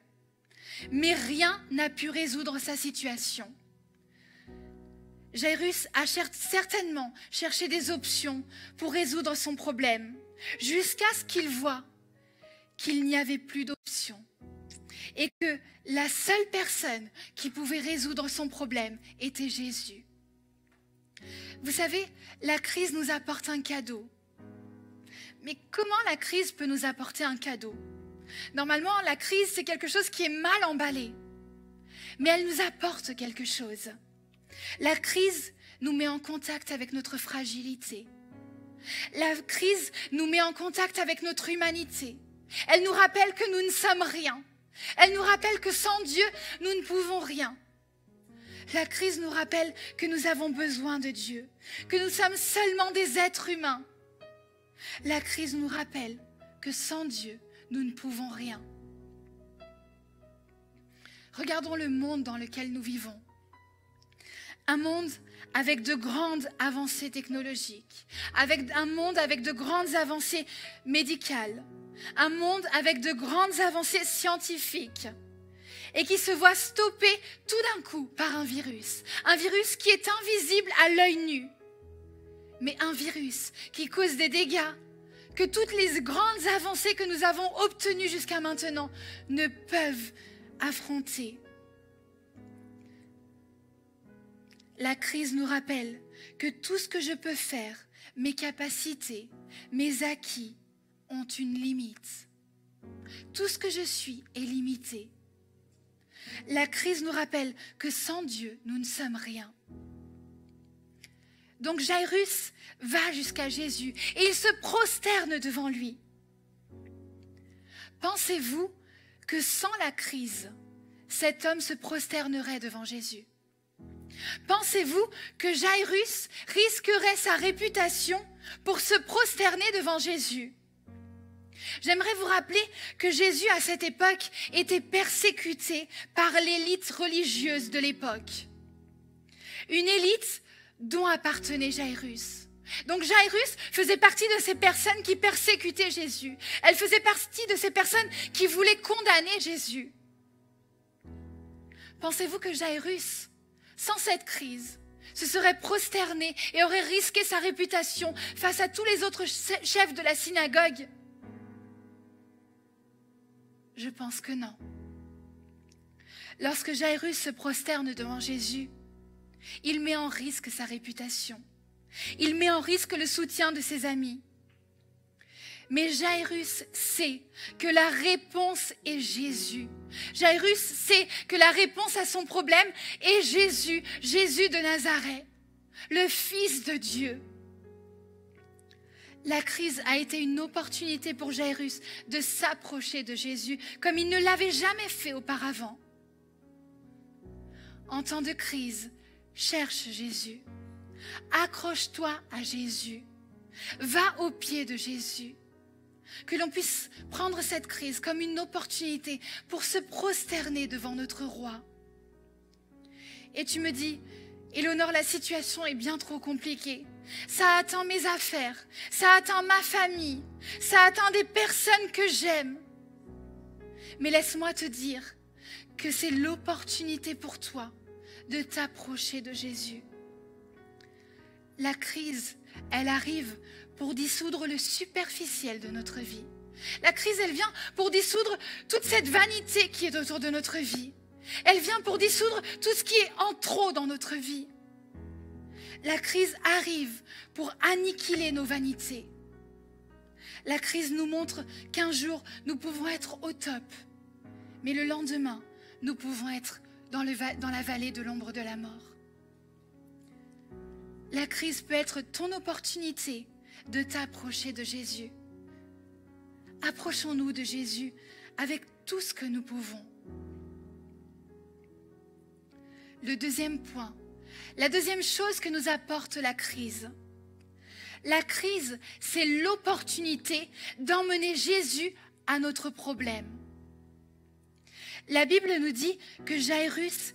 Mais rien n'a pu résoudre sa situation. Jairus a certainement cherché des options pour résoudre son problème, jusqu'à ce qu'il voit qu'il n'y avait plus d'options et que la seule personne qui pouvait résoudre son problème était Jésus. Vous savez, la crise nous apporte un cadeau. Mais comment la crise peut nous apporter un cadeau? Normalement, la crise, c'est quelque chose qui est mal emballé. Mais elle nous apporte quelque chose. La crise nous met en contact avec notre fragilité. La crise nous met en contact avec notre humanité. Elle nous rappelle que nous ne sommes rien. Elle nous rappelle que sans Dieu, nous ne pouvons rien. La crise nous rappelle que nous avons besoin de Dieu, que nous sommes seulement des êtres humains. La crise nous rappelle que sans Dieu, nous ne pouvons rien. Regardons le monde dans lequel nous vivons. Un monde avec de grandes avancées technologiques, un monde avec de grandes avancées médicales, un monde avec de grandes avancées scientifiques et qui se voit stoppé tout d'un coup par un virus qui est invisible à l'œil nu, mais un virus qui cause des dégâts que toutes les grandes avancées que nous avons obtenues jusqu'à maintenant ne peuvent affronter. La crise nous rappelle que tout ce que je peux faire, mes capacités, mes acquis, ont une limite. Tout ce que je suis est limité. La crise nous rappelle que sans Dieu, nous ne sommes rien. Donc Jairus va jusqu'à Jésus et il se prosterne devant lui. Pensez-vous que sans la crise, cet homme se prosternerait devant Jésus? Pensez-vous que Jairus risquerait sa réputation pour se prosterner devant Jésus? J'aimerais vous rappeler que Jésus, à cette époque, était persécuté par l'élite religieuse de l'époque. Une élite dont appartenait Jairus. Donc Jairus faisait partie de ces personnes qui persécutaient Jésus. Elle faisait partie de ces personnes qui voulaient condamner Jésus. Pensez-vous que Jairus, sans cette crise, se serait prosterné et aurait risqué sa réputation face à tous les autres chefs de la synagogue? Je pense que non. Lorsque Jairus se prosterne devant Jésus, il met en risque sa réputation. Il met en risque le soutien de ses amis. Mais Jairus sait que la réponse est Jésus. Jairus sait que la réponse à son problème est Jésus, Jésus de Nazareth, le Fils de Dieu. La crise a été une opportunité pour Jairus de s'approcher de Jésus comme il ne l'avait jamais fait auparavant. En temps de crise, cherche Jésus. Accroche-toi à Jésus. Va au pied de Jésus. Que l'on puisse prendre cette crise comme une opportunité pour se prosterner devant notre roi. Et tu me dis, Éléonore, la situation est bien trop compliquée. Ça atteint mes affaires, ça atteint ma famille, ça atteint des personnes que j'aime. Mais laisse-moi te dire que c'est l'opportunité pour toi de t'approcher de Jésus. La crise, elle arrive pour dissoudre le superficiel de notre vie. La crise, elle vient pour dissoudre toute cette vanité qui est autour de notre vie. Elle vient pour dissoudre tout ce qui est en trop dans notre vie. La crise arrive pour annihiler nos vanités. La crise nous montre qu'un jour, nous pouvons être au top. Mais le lendemain, nous pouvons être dans la vallée de l'ombre de la mort. La crise peut être ton opportunité de t'approcher de Jésus. Approchons-nous de Jésus avec tout ce que nous pouvons. Le deuxième point, la deuxième chose que nous apporte la crise. La crise, c'est l'opportunité d'emmener Jésus à notre problème. La Bible nous dit que Jairus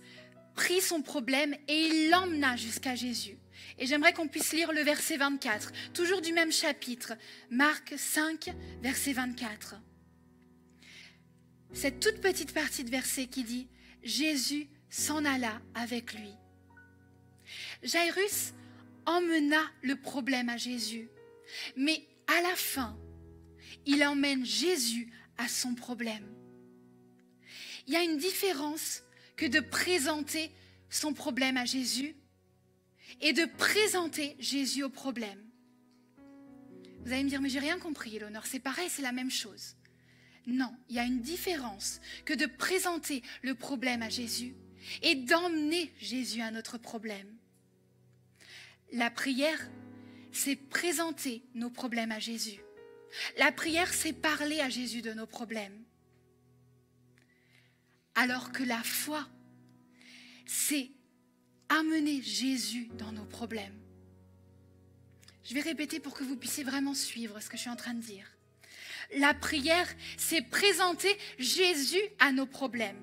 prit son problème et il l'emmena jusqu'à Jésus. Et j'aimerais qu'on puisse lire le verset 24, toujours du même chapitre, Marc 5, verset 24. Cette toute petite partie de verset qui dit « Jésus s'en alla avec lui ». Jairus emmena le problème à Jésus, mais à la fin, il emmène Jésus à son problème. Il y a une différence que de présenter son problème à Jésus et de présenter Jésus au problème. Vous allez me dire, mais j'ai rien compris, Éléonore, c'est pareil, c'est la même chose. Non, il y a une différence que de présenter le problème à Jésus et d'emmener Jésus à notre problème. La prière, c'est présenter nos problèmes à Jésus. La prière, c'est parler à Jésus de nos problèmes. Alors que la foi, c'est amener Jésus dans nos problèmes. Je vais répéter pour que vous puissiez vraiment suivre ce que je suis en train de dire. La prière, c'est présenter Jésus à nos problèmes.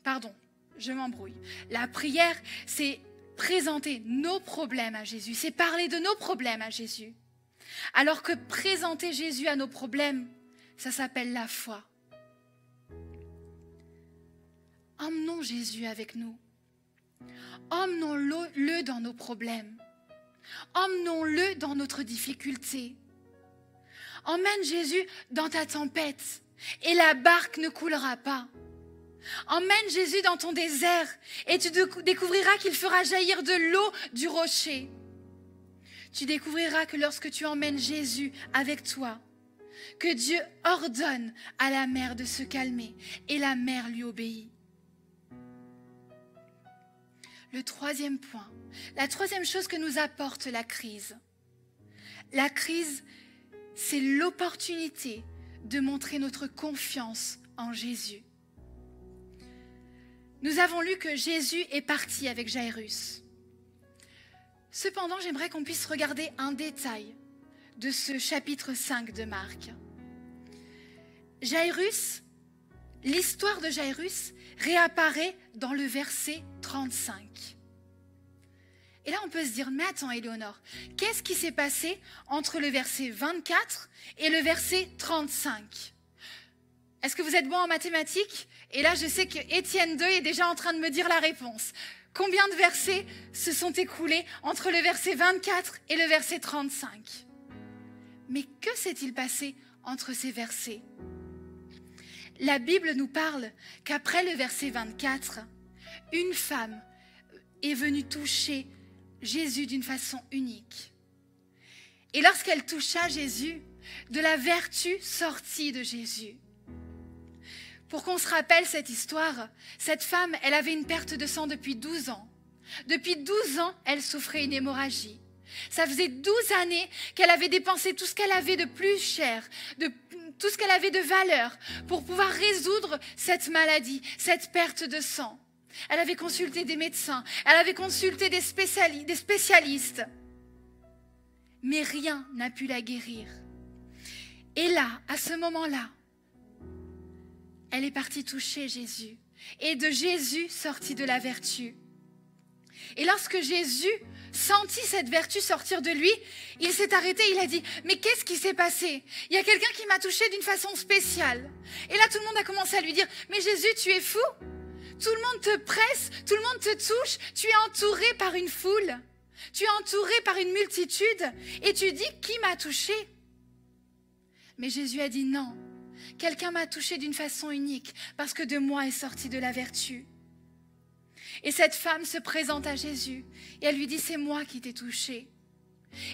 Pardon, je m'embrouille. La prière, c'est présenter nos problèmes à Jésus. C'est parler de nos problèmes à Jésus. Alors que présenter Jésus à nos problèmes, ça s'appelle la foi. Emmenons Jésus avec nous. Emmenons-le dans nos problèmes. Emmenons-le dans notre difficulté. Emmène Jésus dans ta tempête et la barque ne coulera pas. Emmène Jésus dans ton désert et tu découvriras qu'il fera jaillir de l'eau du rocher. Tu découvriras que lorsque tu emmènes Jésus avec toi, que Dieu ordonne à la mer de se calmer et la mer lui obéit. Le troisième point, la troisième chose que nous apporte la crise. La crise, c'est l'opportunité de montrer notre confiance en Jésus. Nous avons lu que Jésus est parti avec Jairus. Cependant, j'aimerais qu'on puisse regarder un détail de ce chapitre 5 de Marc. Jairus, l'histoire de Jairus réapparaît dans le verset 35. Et là, on peut se dire, mais attends, Éléonore, qu'est-ce qui s'est passé entre le verset 24 et le verset 35 ? Est-ce que vous êtes bon en mathématiques ? Et là, je sais que Étienne 2 est déjà en train de me dire la réponse. Combien de versets se sont écoulés entre le verset 24 et le verset 35 ? Mais que s'est-il passé entre ces versets ? La Bible nous parle qu'après le verset 24, une femme est venue toucher Jésus d'une façon unique. Et lorsqu'elle toucha Jésus, de la vertu sortit de Jésus. Pour qu'on se rappelle cette histoire, cette femme, elle avait une perte de sang depuis 12 ans. Depuis 12 ans, elle souffrait une hémorragie. Ça faisait 12 années qu'elle avait dépensé tout ce qu'elle avait de plus cher, tout ce qu'elle avait de valeur pour pouvoir résoudre cette maladie, cette perte de sang. Elle avait consulté des médecins, elle avait consulté des spécialistes. Mais rien n'a pu la guérir. Et là, à ce moment-là, elle est partie toucher Jésus. Et de Jésus sortit de la vertu. Et lorsque Jésus sentit cette vertu sortir de lui, il s'est arrêté, il a dit, mais qu'est-ce qui s'est passé ? Il y a quelqu'un qui m'a touché d'une façon spéciale. Et là, tout le monde a commencé à lui dire, mais Jésus, tu es fou ? Tout le monde te presse, tout le monde te touche, tu es entouré par une foule, tu es entouré par une multitude, et tu dis, qui m'a touché ? Mais Jésus a dit, non, quelqu'un m'a touché d'une façon unique, parce que de moi est sortie de la vertu. Et cette femme se présente à Jésus, et elle lui dit, c'est moi qui t'ai touché.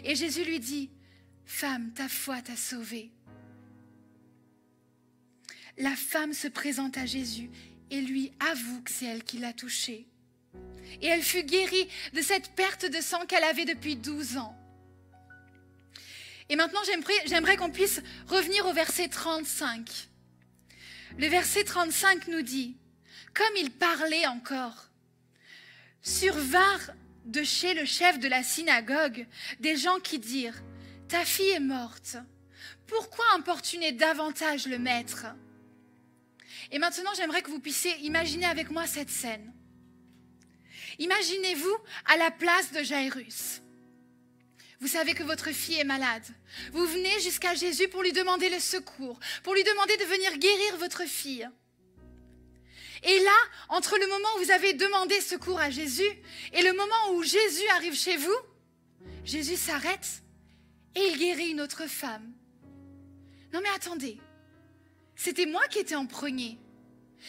Et Jésus lui dit, femme, ta foi t'a sauvée. La femme se présente à Jésus, et lui avoue que c'est elle qui l'a touchée. Et elle fut guérie de cette perte de sang qu'elle avait depuis 12 ans. Et maintenant, j'aimerais qu'on puisse revenir au verset 35. Le verset 35 nous dit, comme il parlait encore, survinrent de chez le chef de la synagogue des gens qui dirent, ta fille est morte, pourquoi importuner davantage le maître ? Et maintenant, j'aimerais que vous puissiez imaginer avec moi cette scène. Imaginez-vous à la place de Jairus. Vous savez que votre fille est malade. Vous venez jusqu'à Jésus pour lui demander le secours, pour lui demander de venir guérir votre fille. Et là, entre le moment où vous avez demandé secours à Jésus et le moment où Jésus arrive chez vous, Jésus s'arrête et il guérit une autre femme. Non mais attendez, c'était moi qui étais en premier.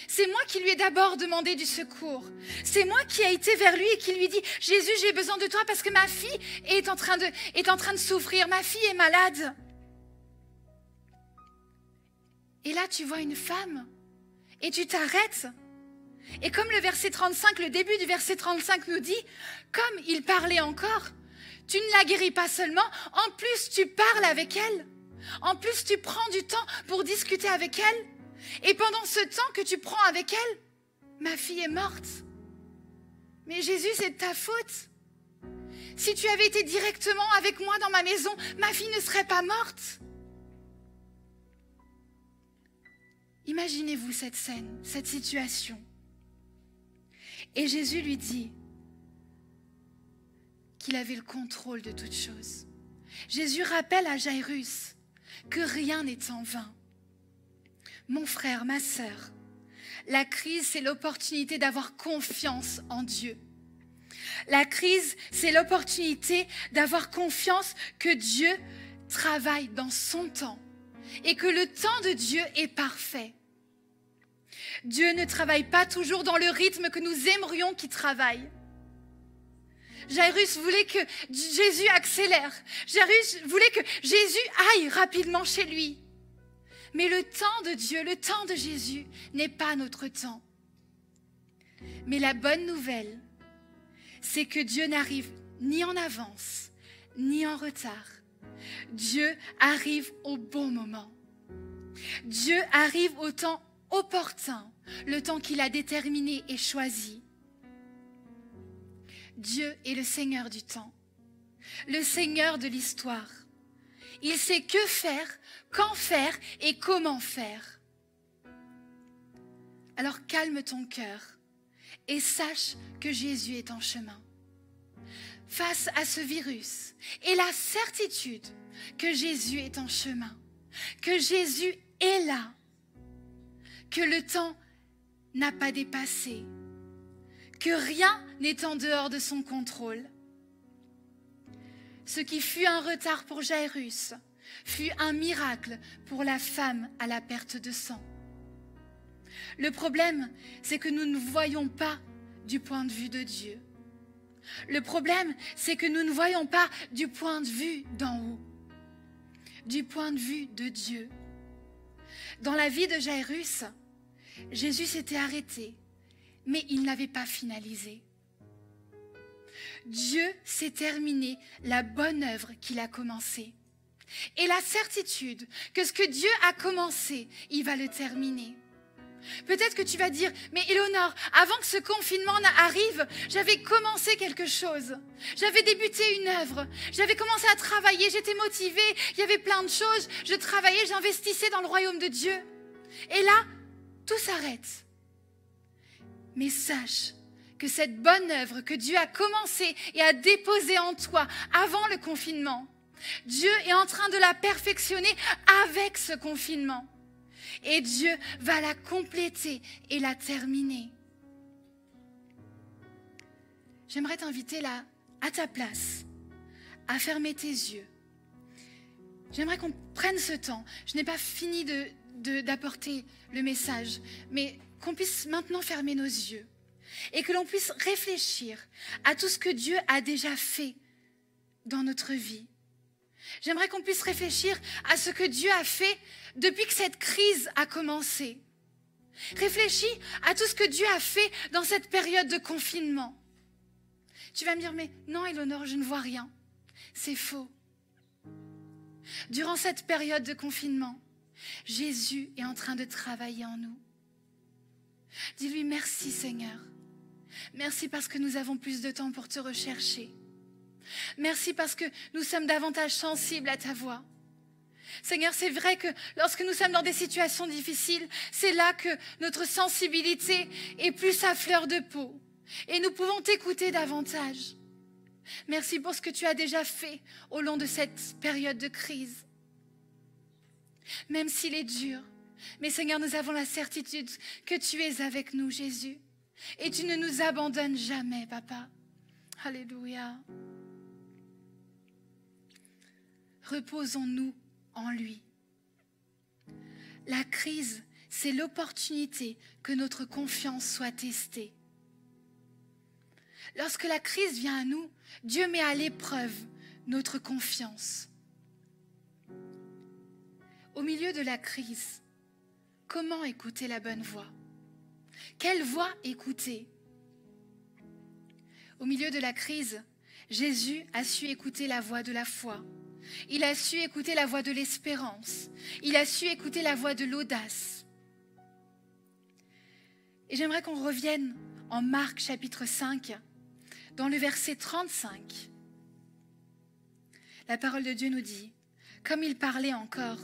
C'est moi qui lui ai d'abord demandé du secours. C'est moi qui ai été vers lui et qui lui dit « Jésus, j'ai besoin de toi parce que ma fille est en train de souffrir. Ma fille est malade. » Et là, tu vois une femme et tu t'arrêtes. Et comme le verset 35, le début du verset 35 nous dit « Comme il parlait encore, tu ne la guéris pas seulement, en plus tu parles avec elle. En plus tu prends du temps pour discuter avec elle. Et pendant ce temps que tu prends avec elle, ma fille est morte. Mais Jésus, c'est de ta faute. Si tu avais été directement avec moi dans ma maison, ma fille ne serait pas morte. » Imaginez-vous cette scène, cette situation. Et Jésus lui dit qu'il avait le contrôle de toutes choses. Jésus rappelle à Jairus que rien n'est en vain. Mon frère, ma sœur, la crise, c'est l'opportunité d'avoir confiance en Dieu. La crise, c'est l'opportunité d'avoir confiance que Dieu travaille dans son temps et que le temps de Dieu est parfait. Dieu ne travaille pas toujours dans le rythme que nous aimerions qu'il travaille. Jairus voulait que Jésus accélère. Jairus voulait que Jésus aille rapidement chez lui. Mais le temps de Dieu, le temps de Jésus n'est pas notre temps. Mais la bonne nouvelle, c'est que Dieu n'arrive ni en avance, ni en retard. Dieu arrive au bon moment. Dieu arrive au temps opportun, le temps qu'il a déterminé et choisi. Dieu est le Seigneur du temps, le Seigneur de l'histoire. Il sait que faire, quand faire et comment faire. Alors calme ton cœur et sache que Jésus est en chemin. Face à ce virus et la certitude que Jésus est en chemin, que Jésus est là, que le temps n'a pas dépassé, que rien n'est en dehors de son contrôle. Ce qui fut un retard pour Jairus fut un miracle pour la femme à la perte de sang. Le problème, c'est que nous ne voyons pas du point de vue de Dieu. Le problème, c'est que nous ne voyons pas du point de vue d'en haut, du point de vue de Dieu. Dans la vie de Jairus, Jésus s'était arrêté, mais il n'avait pas finalisé. Dieu s'est terminé la bonne œuvre qu'il a commencée. Et la certitude que ce que Dieu a commencé, il va le terminer. Peut-être que tu vas dire, mais Éléonore, avant que ce confinement arrive, j'avais commencé quelque chose. J'avais débuté une œuvre. J'avais commencé à travailler, j'étais motivée, il y avait plein de choses. Je travaillais, j'investissais dans le royaume de Dieu. Et là, tout s'arrête. Mais sache que cette bonne œuvre que Dieu a commencée et a déposée en toi avant le confinement, Dieu est en train de la perfectionner avec ce confinement. Et Dieu va la compléter et la terminer. J'aimerais t'inviter là, à ta place, à fermer tes yeux. J'aimerais qu'on prenne ce temps. Je n'ai pas fini d'apporter le message, mais qu'on puisse maintenant fermer nos yeux et que l'on puisse réfléchir à tout ce que Dieu a déjà fait dans notre vie. J'aimerais qu'on puisse réfléchir à ce que Dieu a fait depuis que cette crise a commencé. Réfléchis à tout ce que Dieu a fait dans cette période de confinement. Tu vas me dire, mais non, Éléonore, je ne vois rien. C'est faux. Durant cette période de confinement, Jésus est en train de travailler en nous. Dis-lui merci, Seigneur. Merci parce que nous avons plus de temps pour te rechercher. Merci parce que nous sommes davantage sensibles à ta voix. Seigneur, c'est vrai que lorsque nous sommes dans des situations difficiles, c'est là que notre sensibilité est plus à fleur de peau. Et nous pouvons t'écouter davantage. Merci pour ce que tu as déjà fait au long de cette période de crise. Même s'il est dur, mais Seigneur, nous avons la certitude que tu es avec nous, Jésus. Et tu ne nous abandonnes jamais, Papa. Alléluia. Reposons-nous en lui. La crise, c'est l'opportunité que notre confiance soit testée. Lorsque la crise vient à nous, Dieu met à l'épreuve notre confiance. Au milieu de la crise, comment écouter la bonne voix? Quelle voix écouter? Au milieu de la crise, Jésus a su écouter la voix de la foi. Il a su écouter la voix de l'espérance. Il a su écouter la voix de l'audace. Et j'aimerais qu'on revienne en Marc chapitre 5, dans le verset 35. La parole de Dieu nous dit, comme il parlait encore,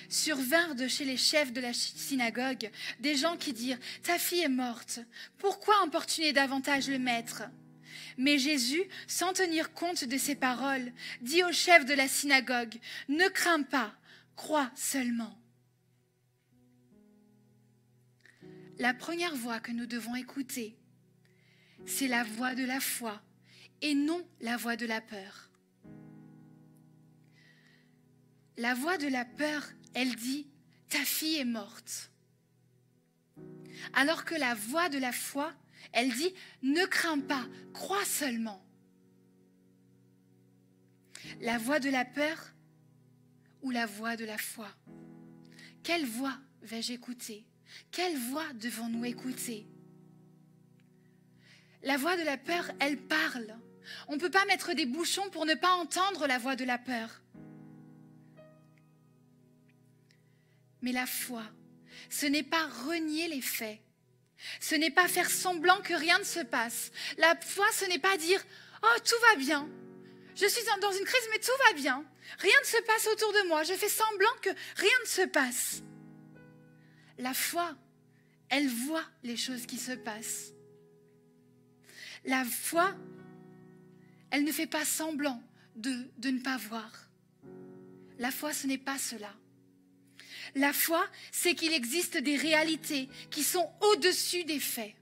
survinrent de chez les chefs de la synagogue des gens qui dirent « Ta fille est morte, pourquoi importuner davantage le maître ?» Mais Jésus, sans tenir compte de ces paroles, dit au chef de la synagogue, « Ne crains pas, crois seulement. » La première voix que nous devons écouter, c'est la voix de la foi et non la voix de la peur. La voix de la peur, elle dit « Ta fille est morte ». Alors que la voix de la foi, elle dit « Ne crains pas, crois seulement ». La voix de la peur ou la voix de la foi? Quelle voix vais-je écouter? Quelle voix devons-nous écouter? La voix de la peur, elle parle. On ne peut pas mettre des bouchons pour ne pas entendre la voix de la peur. Mais la foi, ce n'est pas renier les faits. Ce n'est pas faire semblant que rien ne se passe. La foi, ce n'est pas dire « Oh, tout va bien. Je suis dans une crise, mais tout va bien. Rien ne se passe autour de moi. Je fais semblant que rien ne se passe. » La foi, elle voit les choses qui se passent. La foi, elle ne fait pas semblant de ne pas voir. La foi, ce n'est pas cela. La foi, c'est qu'il existe des réalités qui sont au-dessus des faits.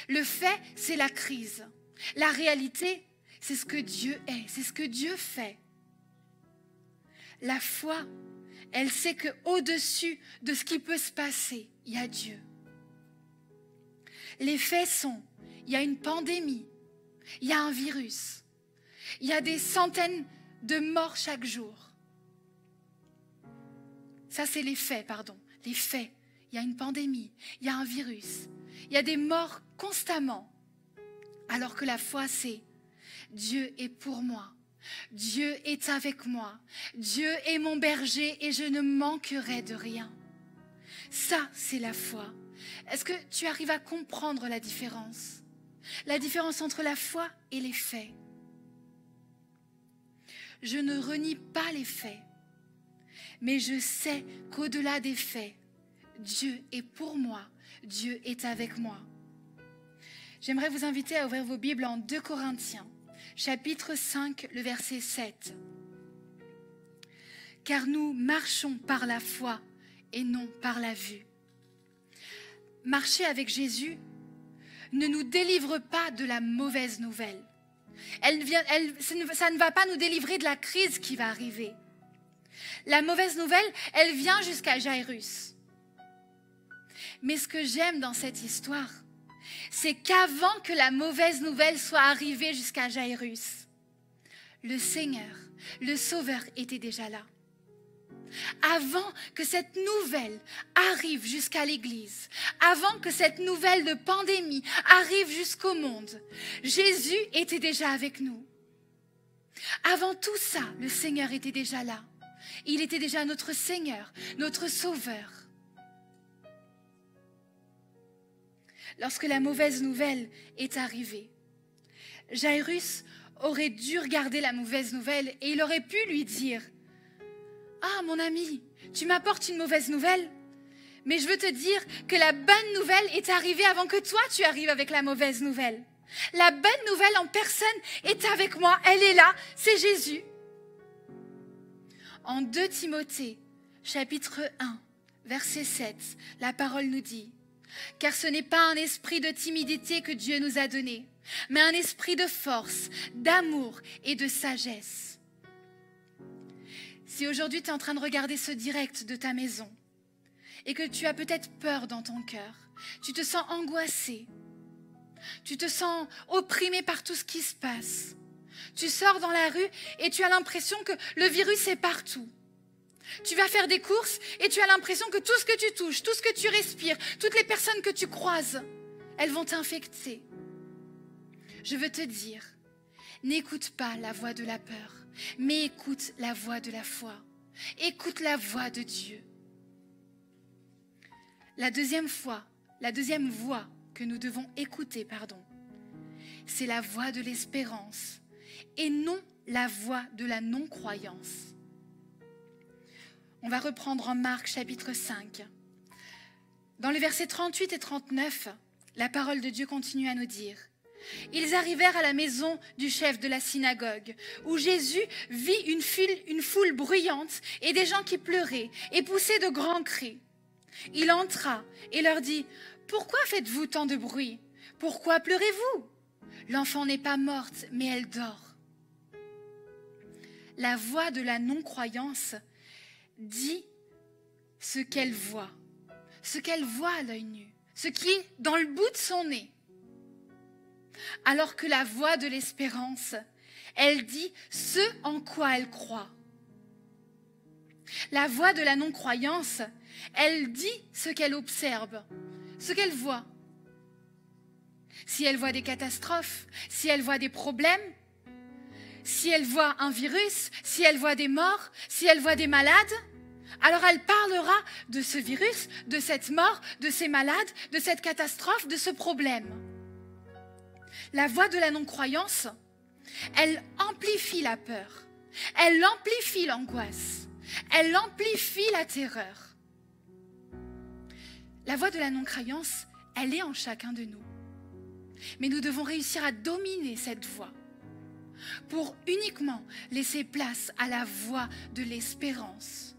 Le fait, c'est la crise. La réalité, c'est ce que Dieu est, c'est ce que Dieu fait. La foi, elle sait qu'au-dessus de ce qui peut se passer, il y a Dieu. Les faits sont, il y a une pandémie, il y a un virus, il y a des centaines de morts chaque jour. Ça, c'est les faits, pardon. Les faits. Il y a une pandémie, il y a un virus, il y a des morts constamment. Alors que la foi, c'est Dieu est pour moi. Dieu est avec moi. Dieu est mon berger et je ne manquerai de rien. Ça, c'est la foi. Est-ce que tu arrives à comprendre la différence? La différence entre la foi et les faits. Je ne renie pas les faits. Mais je sais qu'au-delà des faits, Dieu est pour moi, Dieu est avec moi. J'aimerais vous inviter à ouvrir vos Bibles en 2 Corinthiens, chapitre 5, le verset 7. Car nous marchons par la foi et non par la vue. Marcher avec Jésus ne nous délivre pas de la mauvaise nouvelle. Ça ne va pas nous délivrer de la crise qui va arriver. La mauvaise nouvelle, elle vient jusqu'à Jairus. Mais ce que j'aime dans cette histoire, c'est qu'avant que la mauvaise nouvelle soit arrivée jusqu'à Jairus, le Seigneur, le Sauveur était déjà là. Avant que cette nouvelle arrive jusqu'à l'Église, avant que cette nouvelle de pandémie arrive jusqu'au monde, Jésus était déjà avec nous. Avant tout ça, le Seigneur était déjà là. Il était déjà notre Seigneur, notre Sauveur. Lorsque la mauvaise nouvelle est arrivée, Jairus aurait dû regarder la mauvaise nouvelle et il aurait pu lui dire « Ah, mon ami, tu m'apportes une mauvaise nouvelle. Mais je veux te dire que la bonne nouvelle est arrivée avant que toi tu arrives avec la mauvaise nouvelle. La bonne nouvelle en personne est avec moi, elle est là, c'est Jésus. » En 2 Timothée, chapitre 1, verset 7, la parole nous dit « Car ce n'est pas un esprit de timidité que Dieu nous a donné, mais un esprit de force, d'amour et de sagesse. » Si aujourd'hui tu es en train de regarder ce direct de ta maison et que tu as peut-être peur dans ton cœur, tu te sens angoissé, tu te sens opprimé par tout ce qui se passe, tu sors dans la rue et tu as l'impression que le virus est partout. Tu vas faire des courses et tu as l'impression que tout ce que tu touches, tout ce que tu respires, toutes les personnes que tu croises, elles vont t'infecter. Je veux te dire, n'écoute pas la voix de la peur, mais écoute la voix de la foi. Écoute la voix de Dieu. La deuxième voix que nous devons écouter, c'est la voix de l'espérance et non la voix de la non-croyance. On va reprendre en Marc chapitre 5. Dans les versets 38 et 39, la parole de Dieu continue à nous dire « Ils arrivèrent à la maison du chef de la synagogue, où Jésus vit une foule bruyante et des gens qui pleuraient et poussaient de grands cris. Il entra et leur dit « Pourquoi faites-vous tant de bruit? Pourquoi pleurez-vous? L'enfant n'est pas morte, mais elle dort. » La voix de la non-croyance dit ce qu'elle voit à l'œil nu, ce qui est dans le bout de son nez. Alors que la voix de l'espérance, elle dit ce en quoi elle croit. La voix de la non-croyance, elle dit ce qu'elle observe, ce qu'elle voit. Si elle voit des catastrophes, si elle voit des problèmes, si elle voit un virus, si elle voit des morts, si elle voit des malades, alors elle parlera de ce virus, de cette mort, de ces malades, de cette catastrophe, de ce problème. La voix de la non-croyance, elle amplifie la peur, elle amplifie l'angoisse, elle amplifie la terreur. La voix de la non-croyance, elle est en chacun de nous. Mais nous devons réussir à dominer cette voix pour uniquement laisser place à la voix de l'espérance.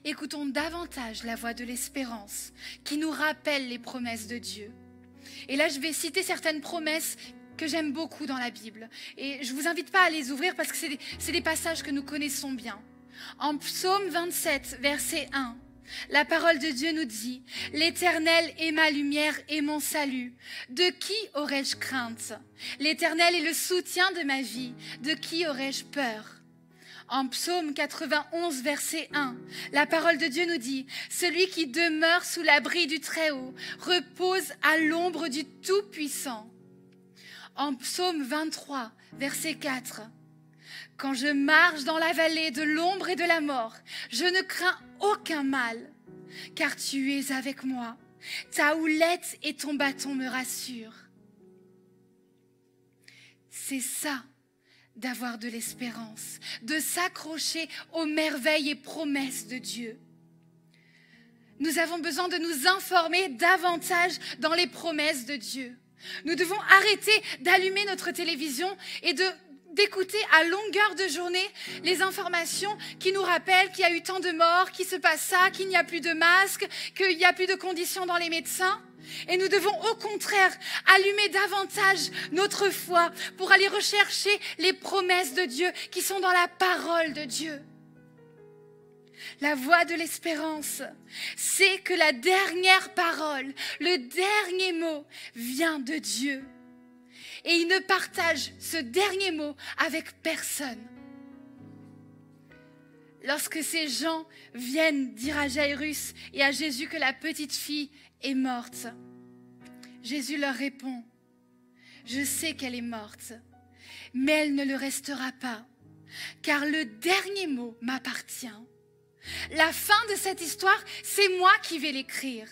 Écoutons davantage la voix de l'espérance qui nous rappelle les promesses de Dieu. Et là, je vais citer certaines promesses que j'aime beaucoup dans la Bible. Et je ne vous invite pas à les ouvrir parce que c'est des passages que nous connaissons bien. En Psaume 27, verset 1, la parole de Dieu nous dit « L'Éternel est ma lumière et mon salut. De qui aurais-je crainte? L'Éternel est le soutien de ma vie. De qui aurais-je peur ?» En Psaume 91, verset 1, la parole de Dieu nous dit « Celui qui demeure sous l'abri du Très-Haut repose à l'ombre du Tout-Puissant. » En Psaume 23, verset 4, « Quand je marche dans la vallée de l'ombre et de la mort, je ne crains aucun mal, car tu es avec moi. Ta houlette et ton bâton me rassurent. » C'est ça, d'avoir de l'espérance, de s'accrocher aux merveilles et promesses de Dieu. Nous avons besoin de nous informer davantage dans les promesses de Dieu. Nous devons arrêter d'allumer notre télévision et d'écouter à longueur de journée les informations qui nous rappellent qu'il y a eu tant de morts, qu'il se passe ça, qu'il n'y a plus de masques, qu'il n'y a plus de conditions dans les médecins. Et nous devons au contraire allumer davantage notre foi pour aller rechercher les promesses de Dieu qui sont dans la parole de Dieu. La voix de l'espérance, c'est que la dernière parole, le dernier mot vient de Dieu. Et il ne partage ce dernier mot avec personne. Lorsque ces gens viennent dire à Jairus et à Jésus que la petite fille est morte, Jésus leur répond « Je sais qu'elle est morte, mais elle ne le restera pas, car le dernier mot m'appartient. La fin de cette histoire, c'est moi qui vais l'écrire.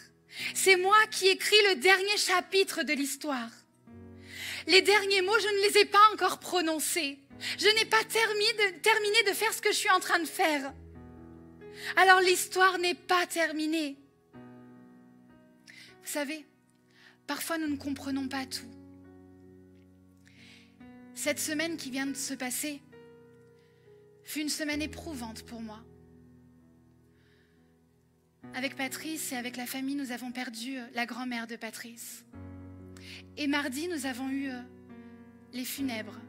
C'est moi qui écris le dernier chapitre de l'histoire. Les derniers mots, je ne les ai pas encore prononcés. Je n'ai pas terminé de faire ce que je suis en train de faire. alors l'histoire n'est pas terminée. Vous savez, parfois nous ne comprenons pas tout. Cette semaine qui vient de se passer fut une semaine éprouvante pour moi. Avec Patrice et avec la famille, nous avons perdu la grand-mère de Patrice. Et mardi, nous avons eu les funèbres.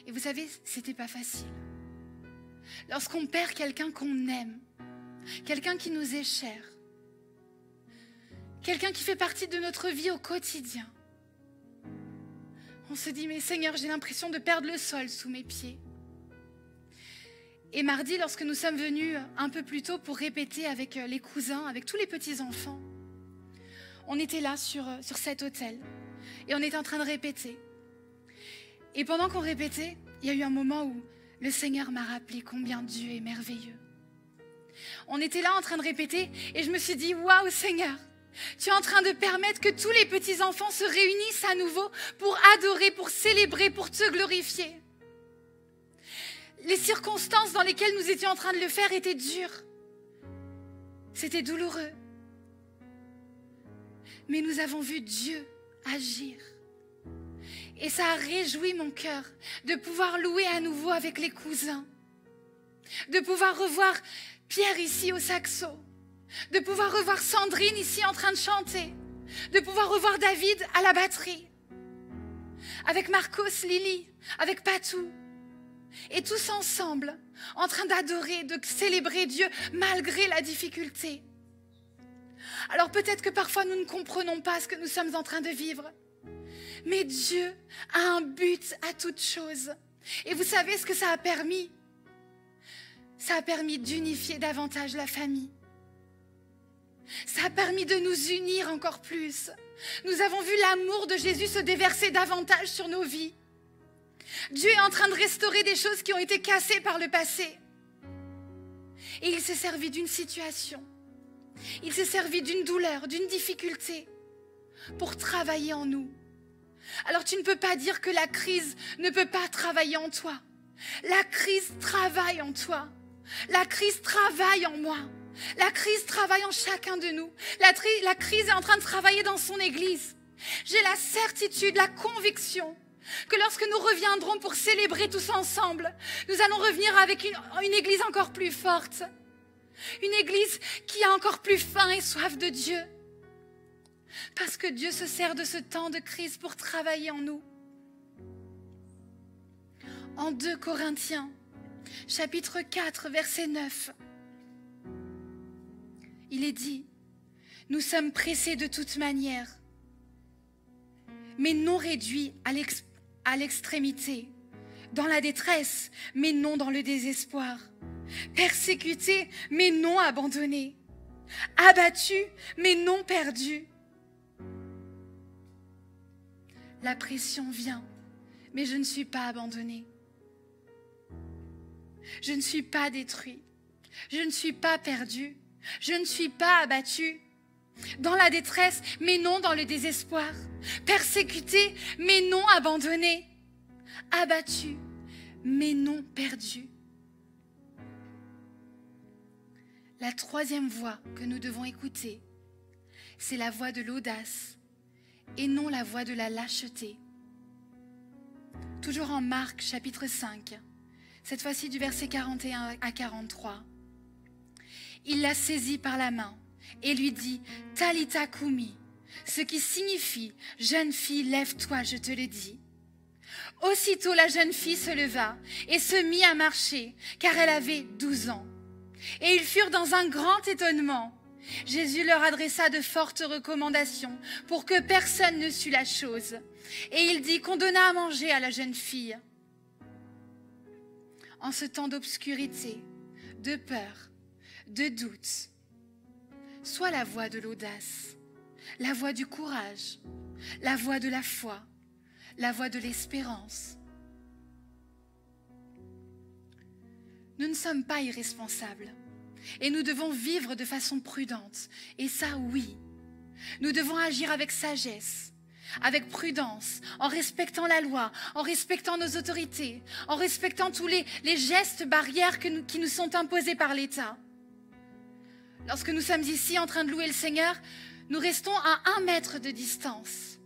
Et vous savez, c'était pas facile. Lorsqu'on perd quelqu'un qu'on aime, quelqu'un qui nous est cher, quelqu'un qui fait partie de notre vie au quotidien, on se dit, mais Seigneur, j'ai l'impression de perdre le sol sous mes pieds. Et mardi, lorsque nous sommes venus un peu plus tôt pour répéter avec les cousins, avec tous les petits-enfants, on était là sur cet autel et on était en train de répéter. Et pendant qu'on répétait, il y a eu un moment où le Seigneur m'a rappelé combien Dieu est merveilleux. On était là en train de répéter et je me suis dit, waouh Seigneur, tu es en train de permettre que tous les petits-enfants se réunissent à nouveau pour adorer, pour célébrer, pour te glorifier. Les circonstances dans lesquelles nous étions en train de le faire étaient dures. C'était douloureux. Mais nous avons vu Dieu agir. Et ça a réjoui mon cœur de pouvoir louer à nouveau avec les cousins. De pouvoir revoir Pierre ici au saxo. De pouvoir revoir Sandrine ici en train de chanter. De pouvoir revoir David à la batterie. Avec Marcos, Lily, avec Patou. Et tous ensemble, en train d'adorer, de célébrer Dieu malgré la difficulté. Alors peut-être que parfois nous ne comprenons pas ce que nous sommes en train de vivre. Mais Dieu a un but à toute chose. Et vous savez ce que ça a permis? Ça a permis d'unifier davantage la famille. Ça a permis de nous unir encore plus. Nous avons vu l'amour de Jésus se déverser davantage sur nos vies. Dieu est en train de restaurer des choses qui ont été cassées par le passé. Et il s'est servi d'une situation. Il s'est servi d'une douleur, d'une difficulté pour travailler en nous. Alors tu ne peux pas dire que la crise ne peut pas travailler en toi. La crise travaille en toi. La crise travaille en moi. La crise travaille en chacun de nous. La crise est en train de travailler dans son église. J'ai la certitude, la conviction que lorsque nous reviendrons pour célébrer tous ensemble, nous allons revenir avec une église encore plus forte. Une église qui a encore plus faim et soif de Dieu. Parce que Dieu se sert de ce temps de crise pour travailler en nous. En 2 Corinthiens, chapitre 4, verset 9, il est dit, « Nous sommes pressés de toute manière, mais non réduits à l'extrémité, dans la détresse, mais non dans le désespoir, persécutés, mais non abandonnés, abattus, mais non perdus. » La pression vient, mais je ne suis pas abandonnée. Je ne suis pas détruit. Je ne suis pas perdu. Je ne suis pas abattu. Dans la détresse, mais non dans le désespoir. Persécuté, mais non abandonné. Abattu, mais non perdu. La troisième voix que nous devons écouter, c'est la voix de l'audace et non la voix de la lâcheté. Toujours en Marc, chapitre 5, cette fois-ci du verset 41 à 43. Il la saisit par la main et lui dit « Talitha Koumi », ce qui signifie « Jeune fille, lève-toi, je te le dis ». Aussitôt la jeune fille se leva et se mit à marcher, car elle avait 12 ans. Et ils furent dans un grand étonnement. Jésus leur adressa de fortes recommandations pour que personne ne sût la chose. Et il dit qu'on donna à manger à la jeune fille. En ce temps d'obscurité, de peur, de doute, sois la voix de l'audace, la voix du courage, la voix de la foi, la voix de l'espérance. Nous ne sommes pas irresponsables et nous devons vivre de façon prudente. Et ça, oui. Nous devons agir avec sagesse, avec prudence, en respectant la loi, en respectant nos autorités, en respectant tous les gestes barrières qui nous sont imposés par l'État. Lorsque nous sommes ici en train de louer le Seigneur, nous restons à 1 mètre de distance.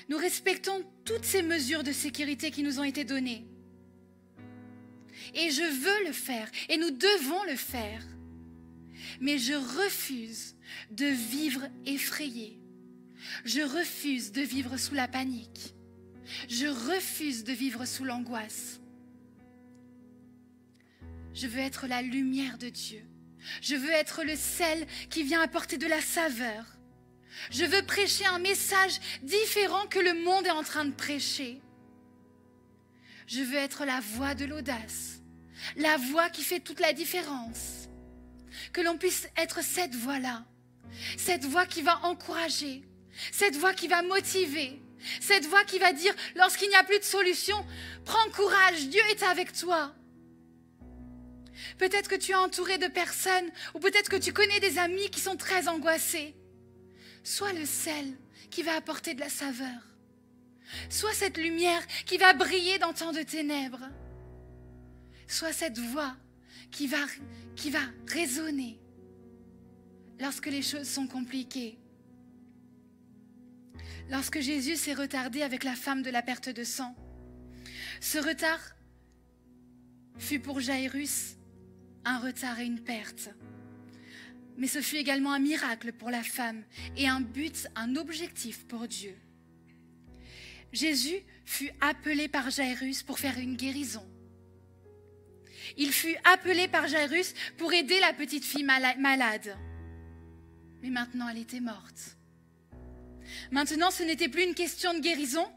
Nous respectons toutes ces mesures de sécurité qui nous ont été données. Et je veux le faire, et nous devons le faire. Mais je refuse de vivre effrayé. Je refuse de vivre sous la panique. Je refuse de vivre sous l'angoisse. Je veux être la lumière de Dieu. Je veux être le sel qui vient apporter de la saveur. Je veux prêcher un message différent que le monde est en train de prêcher. Je veux être la voix de l'audace, la voix qui fait toute la différence. Que l'on puisse être cette voix-là, cette voix qui va encourager, cette voix qui va motiver, cette voix qui va dire, lorsqu'il n'y a plus de solution, prends courage, Dieu est avec toi. Peut-être que tu es entouré de personnes, ou peut-être que tu connais des amis qui sont très angoissés. Sois le sel qui va apporter de la saveur. Sois cette lumière qui va briller dans tant de ténèbres. Sois cette voix qui va résonner lorsque les choses sont compliquées. Lorsque Jésus s'est retardé avec la femme de la perte de sang, ce retard fut pour Jairus un retard et une perte. Mais ce fut également un miracle pour la femme et un but, un objectif pour Dieu. Jésus fut appelé par Jairus pour faire une guérison. Il fut appelé par Jairus pour aider la petite fille malade. Mais maintenant, elle était morte. Maintenant, ce n'était plus une question de guérison,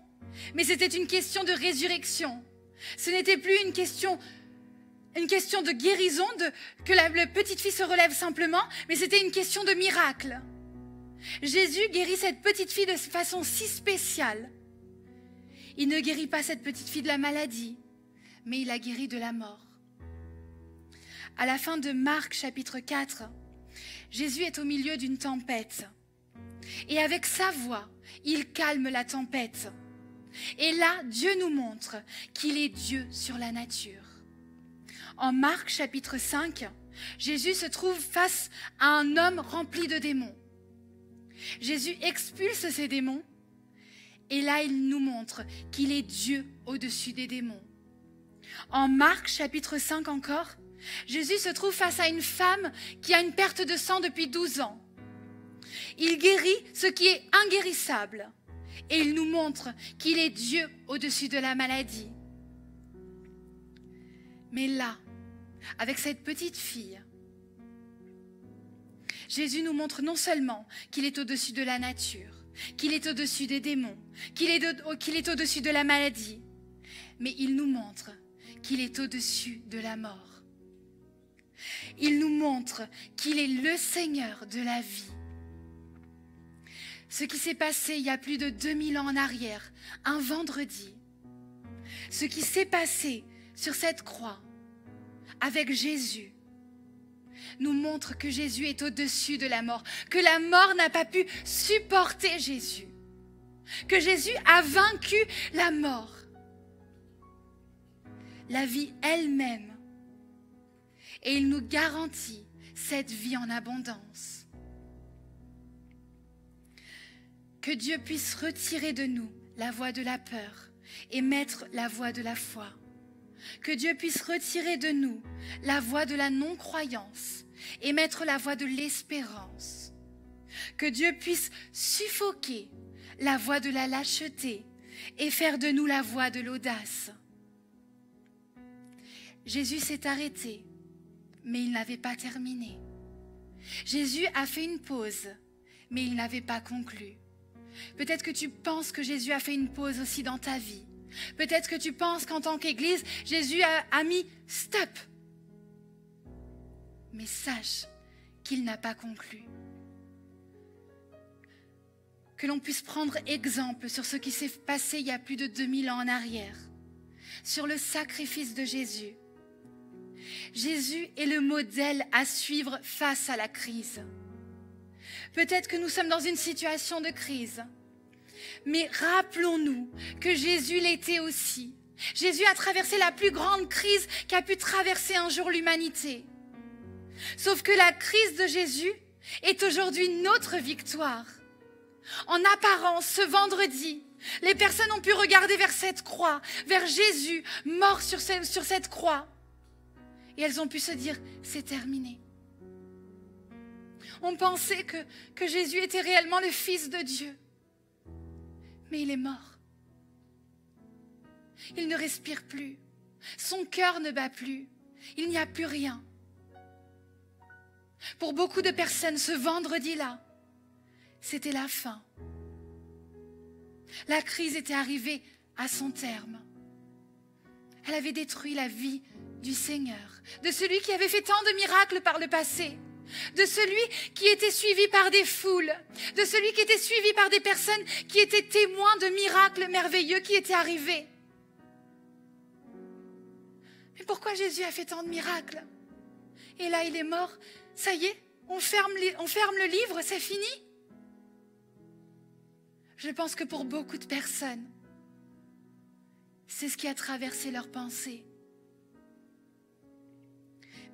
mais c'était une question de résurrection. Ce n'était plus une question de guérison, que la petite fille se relève simplement, mais c'était une question de miracle. Jésus guérit cette petite fille de façon si spéciale. Il ne guérit pas cette petite fille de la maladie, mais il la guérit de la mort. À la fin de Marc chapitre 4, Jésus est au milieu d'une tempête. Et avec sa voix, il calme la tempête. Et là, Dieu nous montre qu'il est Dieu sur la nature. En Marc chapitre 5, Jésus se trouve face à un homme rempli de démons. Jésus expulse ces démons et là il nous montre qu'il est Dieu au-dessus des démons. En Marc chapitre 5 encore, Jésus se trouve face à une femme qui a une perte de sang depuis 12 ans. Il guérit ce qui est inguérissable et il nous montre qu'il est Dieu au-dessus de la maladie. Mais là, avec cette petite fille, Jésus nous montre non seulement qu'il est au-dessus de la nature, qu'il est au-dessus des démons, qu'il est au-dessus de la maladie, mais il nous montre qu'il est au-dessus de la mort. Il nous montre qu'il est le Seigneur de la vie. Ce qui s'est passé il y a plus de 2000 ans en arrière, un vendredi, ce qui s'est passé sur cette croix avec Jésus, nous montre que Jésus est au-dessus de la mort, que la mort n'a pas pu supporter Jésus, que Jésus a vaincu la mort, la vie elle-même, et il nous garantit cette vie en abondance. Que Dieu puisse retirer de nous la voix de la peur et mettre la voix de la foi. Que Dieu puisse retirer de nous la voix de la non-croyance et mettre la voix de l'espérance. Que Dieu puisse suffoquer la voix de la lâcheté et faire de nous la voix de l'audace. Jésus s'est arrêté, mais il n'avait pas terminé. Jésus a fait une pause, mais il n'avait pas conclu. Peut-être que tu penses que Jésus a fait une pause aussi dans ta vie. Peut-être que tu penses qu'en tant qu'Église, Jésus a mis stop. Mais sache qu'il n'a pas conclu. Que l'on puisse prendre exemple sur ce qui s'est passé il y a plus de 2000 ans en arrière, sur le sacrifice de Jésus. Jésus est le modèle à suivre face à la crise. Peut-être que nous sommes dans une situation de crise. Mais rappelons-nous que Jésus l'était aussi. Jésus a traversé la plus grande crise qu'a pu traverser un jour l'humanité. Sauf que la crise de Jésus est aujourd'hui notre victoire. En apparence, ce vendredi, les personnes ont pu regarder vers cette croix, vers Jésus, mort sur cette croix. Et elles ont pu se dire, c'est terminé. On pensait que Jésus était réellement le Fils de Dieu. Mais il est mort. Il ne respire plus. Son cœur ne bat plus. Il n'y a plus rien. Pour beaucoup de personnes, ce vendredi-là, c'était la fin. La crise était arrivée à son terme. Elle avait détruit la vie du Seigneur, de celui qui avait fait tant de miracles par le passé, de celui qui était suivi par des foules, de celui qui était suivi par des personnes qui étaient témoins de miracles merveilleux qui étaient arrivés. Mais pourquoi Jésus a fait tant de miracles? Et là, il est mort. Ça y est, on ferme le livre, c'est fini? Je pense que pour beaucoup de personnes, c'est ce qui a traversé leurs pensées.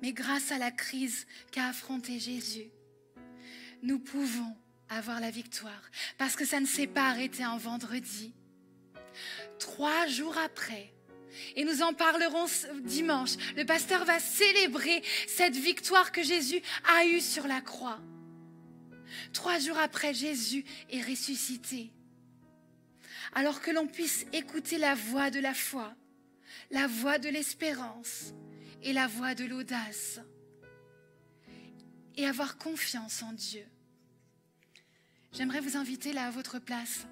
Mais grâce à la crise qu'a affrontée Jésus, nous pouvons avoir la victoire. Parce que ça ne s'est pas arrêté un vendredi. 3 jours après, et nous en parlerons dimanche, le pasteur va célébrer cette victoire que Jésus a eue sur la croix. 3 jours après, Jésus est ressuscité. Alors que l'on puisse écouter la voix de la foi, la voix de l'espérance et la voix de l'audace et avoir confiance en Dieu. J'aimerais vous inviter là à votre place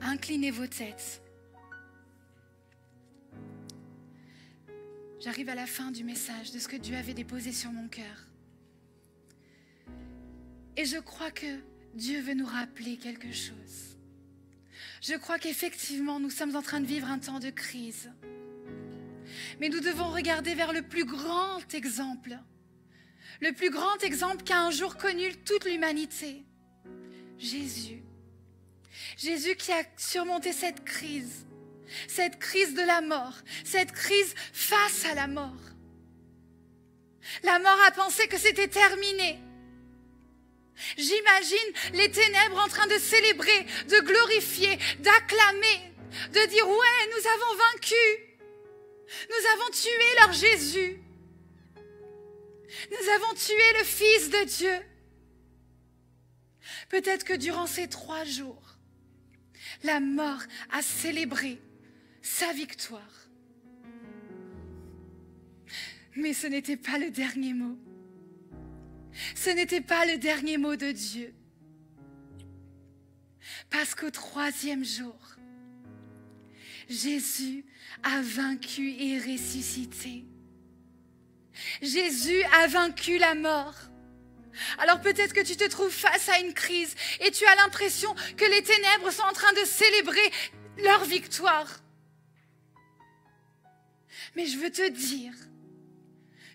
à incliner vos têtes. J'arrive à la fin du message de ce que Dieu avait déposé sur mon cœur. Et je crois que Dieu veut nous rappeler quelque chose. Je crois qu'effectivement, nous sommes en train de vivre un temps de crise. Mais nous devons regarder vers le plus grand exemple. Le plus grand exemple qu'a un jour connu toute l'humanité. Jésus. Jésus qui a surmonté cette crise de la mort, cette crise face à la mort. La mort a pensé que c'était terminé. J'imagine les ténèbres en train de célébrer, de glorifier, d'acclamer, de dire « Ouais, nous avons vaincu, nous avons tué leur Jésus, nous avons tué le Fils de Dieu. » Peut-être que durant ces 3 jours, la mort a célébré sa victoire. Mais ce n'était pas le dernier mot. Ce n'était pas le dernier mot de Dieu. Parce qu'au 3e jour, Jésus a vaincu et ressuscité. Jésus a vaincu la mort. Alors peut-être que tu te trouves face à une crise et tu as l'impression que les ténèbres sont en train de célébrer leur victoire. Mais je veux te dire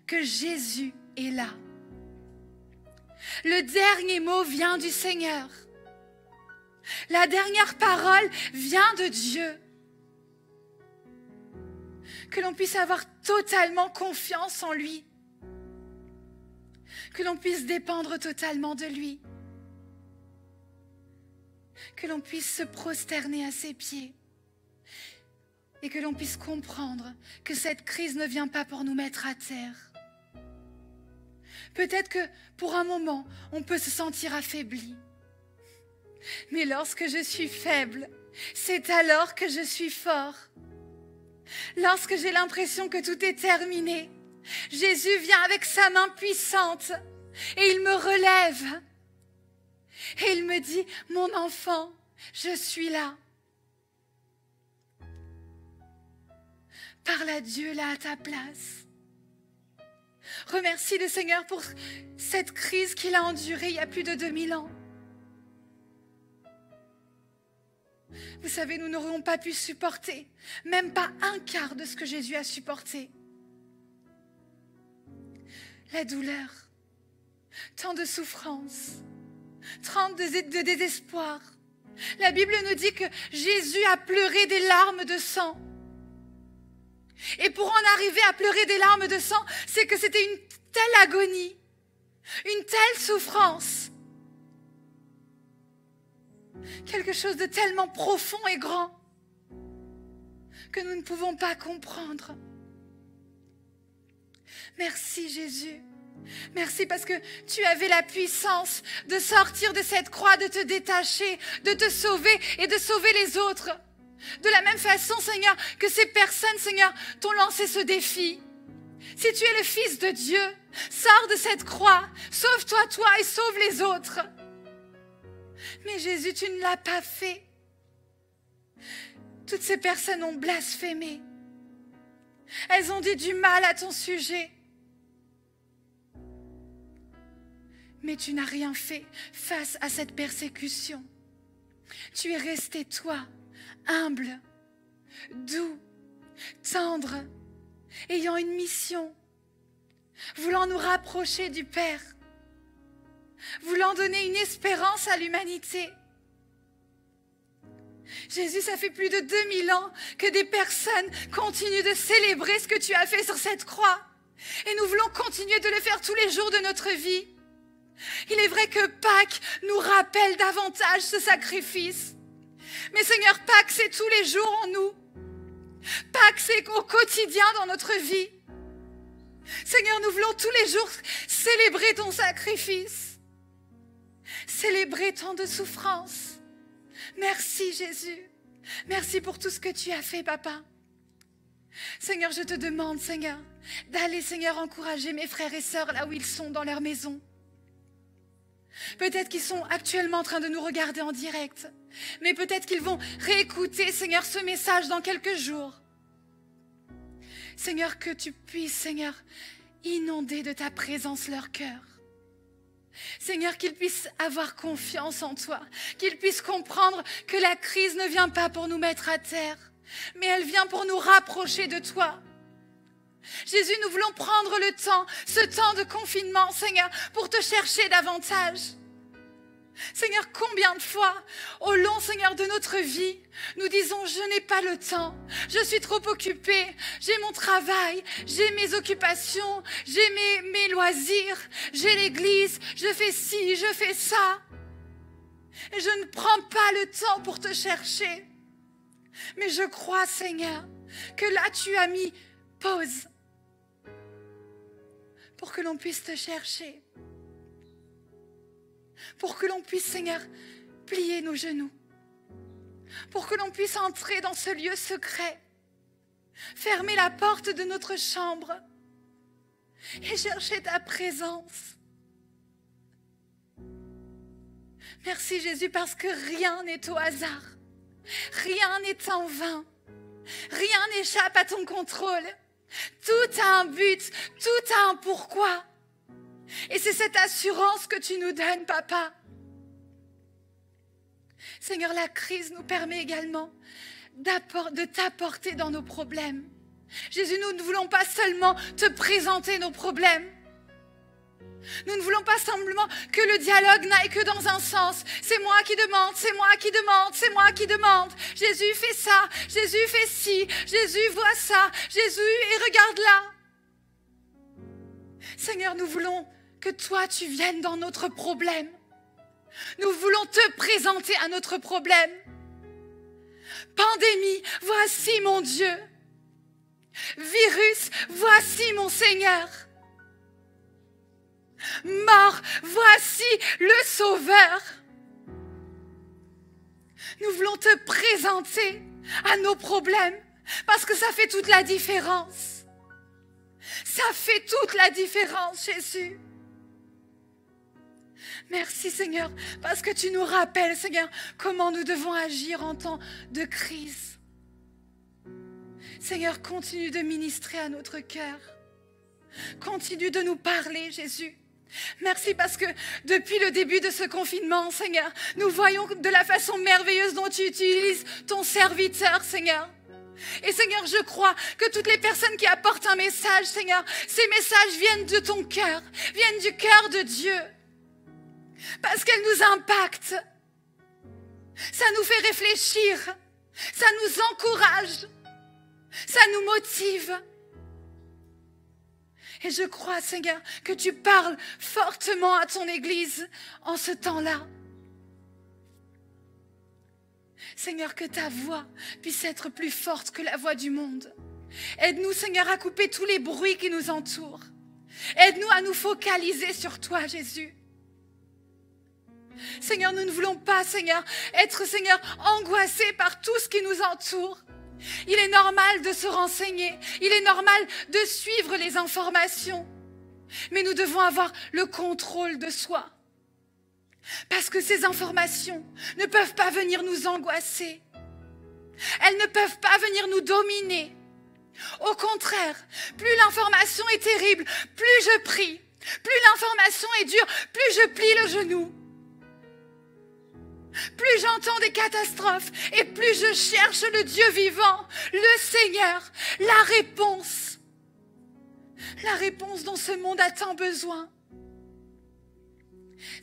que Jésus est là. Le dernier mot vient du Seigneur. La dernière parole vient de Dieu. Que l'on puisse avoir totalement confiance en lui. Que l'on puisse dépendre totalement de lui. Que l'on puisse se prosterner à ses pieds. Et que l'on puisse comprendre que cette crise ne vient pas pour nous mettre à terre. Peut-être que pour un moment, on peut se sentir affaibli. Mais lorsque je suis faible, c'est alors que je suis fort. Lorsque j'ai l'impression que tout est terminé, Jésus vient avec sa main puissante et il me relève. Et il me dit, mon enfant, je suis là. Parle à Dieu là à ta place. Remercie le Seigneur pour cette crise qu'il a endurée il y a plus de 2000 ans. Vous savez, nous n'aurions pas pu supporter, même pas un quart de ce que Jésus a supporté. La douleur, tant de souffrance, tant de désespoir, La Bible nous dit que Jésus a pleuré des larmes de sang. Et pour en arriver à pleurer des larmes de sang, c'est que c'était une telle agonie, une telle souffrance, quelque chose de tellement profond et grand que nous ne pouvons pas comprendre. Merci Jésus. Merci parce que tu avais la puissance de sortir de cette croix, de te détacher, de te sauver et de sauver les autres. De la même façon, Seigneur, que ces personnes, Seigneur, t'ont lancé ce défi. Si tu es le Fils de Dieu, sors de cette croix, sauve-toi toi et sauve les autres. Mais Jésus, tu ne l'as pas fait. Toutes ces personnes ont blasphémé. Elles ont dit du mal à ton sujet. Mais tu n'as rien fait face à cette persécution. Tu es resté, toi, humble, doux, tendre, ayant une mission, voulant nous rapprocher du Père, voulant donner une espérance à l'humanité. Jésus, ça fait plus de 2000 ans que des personnes continuent de célébrer ce que tu as fait sur cette croix. Et nous voulons continuer de le faire tous les jours de notre vie. Il est vrai que Pâques nous rappelle davantage ce sacrifice. Mais Seigneur, Pâques, c'est tous les jours en nous. Pâques, c'est au quotidien dans notre vie. Seigneur, nous voulons tous les jours célébrer ton sacrifice. Célébrer tant de souffrance. Merci Jésus. Merci pour tout ce que tu as fait, Papa. Seigneur, je te demande, Seigneur, d'aller, Seigneur, encourager mes frères et sœurs là où ils sont dans leur maison. Peut-être qu'ils sont actuellement en train de nous regarder en direct, mais peut-être qu'ils vont réécouter, Seigneur, ce message dans quelques jours. Seigneur, que tu puisses, Seigneur, inonder de ta présence leur cœur. Seigneur, qu'ils puissent avoir confiance en toi, qu'ils puissent comprendre que la crise ne vient pas pour nous mettre à terre, mais elle vient pour nous rapprocher de toi. Jésus, nous voulons prendre le temps, ce temps de confinement, Seigneur, pour te chercher davantage. Seigneur, combien de fois, au long, Seigneur, de notre vie, nous disons, je n'ai pas le temps, je suis trop occupée, j'ai mon travail, j'ai mes occupations, j'ai mes loisirs, j'ai l'église, je fais ci, je fais ça. Et je ne prends pas le temps pour te chercher. Mais je crois, Seigneur, que là, tu as mis pause pour que l'on puisse te chercher. Pour que l'on puisse, Seigneur, plier nos genoux. Pour que l'on puisse entrer dans ce lieu secret. Fermer la porte de notre chambre. Et chercher ta présence. Merci Jésus parce que rien n'est au hasard. Rien n'est en vain. Rien n'échappe à ton contrôle. Tout a un but, tout a un pourquoi. Et c'est cette assurance que tu nous donnes, Papa. Seigneur, la crise nous permet également de t'apporter dans nos problèmes. Jésus, nous ne voulons pas seulement te présenter nos problèmes. Nous ne voulons pas simplement que le dialogue n'aille que dans un sens. C'est moi qui demande, c'est moi qui demande, c'est moi qui demande. Jésus fait ça, Jésus fait ci, Jésus voit ça, Jésus et regarde là. Seigneur, nous voulons que toi tu viennes dans notre problème. Nous voulons te présenter à notre problème. Pandémie, voici mon Dieu. Virus, voici mon Seigneur. Mort, voici le Sauveur. Nous voulons te présenter à nos problèmes parce que ça fait toute la différence. Ça fait toute la différence, Jésus. Merci, Seigneur, parce que tu nous rappelles, Seigneur, comment nous devons agir en temps de crise. Seigneur, continue de ministrer à notre cœur. Continue de nous parler, Jésus. Merci parce que depuis le début de ce confinement, Seigneur, nous voyons de la façon merveilleuse dont tu utilises ton serviteur, Seigneur. Et Seigneur, je crois que toutes les personnes qui apportent un message, Seigneur, ces messages viennent de ton cœur, viennent du cœur de Dieu. Parce qu'elles nous impactent. Ça nous fait réfléchir. Ça nous encourage. Ça nous motive. Et je crois, Seigneur, que tu parles fortement à ton Église en ce temps-là. Seigneur, que ta voix puisse être plus forte que la voix du monde. Aide-nous, Seigneur, à couper tous les bruits qui nous entourent. Aide-nous à nous focaliser sur toi, Jésus. Seigneur, nous ne voulons pas, Seigneur, être, Seigneur, angoissés par tout ce qui nous entoure. Il est normal de se renseigner. Il est normal de suivre les informations. Mais nous devons avoir le contrôle de soi. Parce que ces informations ne peuvent pas venir nous angoisser. Elles ne peuvent pas venir nous dominer. Au contraire, plus l'information est terrible, plus je prie. Plus l'information est dure, plus je plie le genou. Plus j'entends des catastrophes et plus je cherche le Dieu vivant, le Seigneur, la réponse dont ce monde a tant besoin.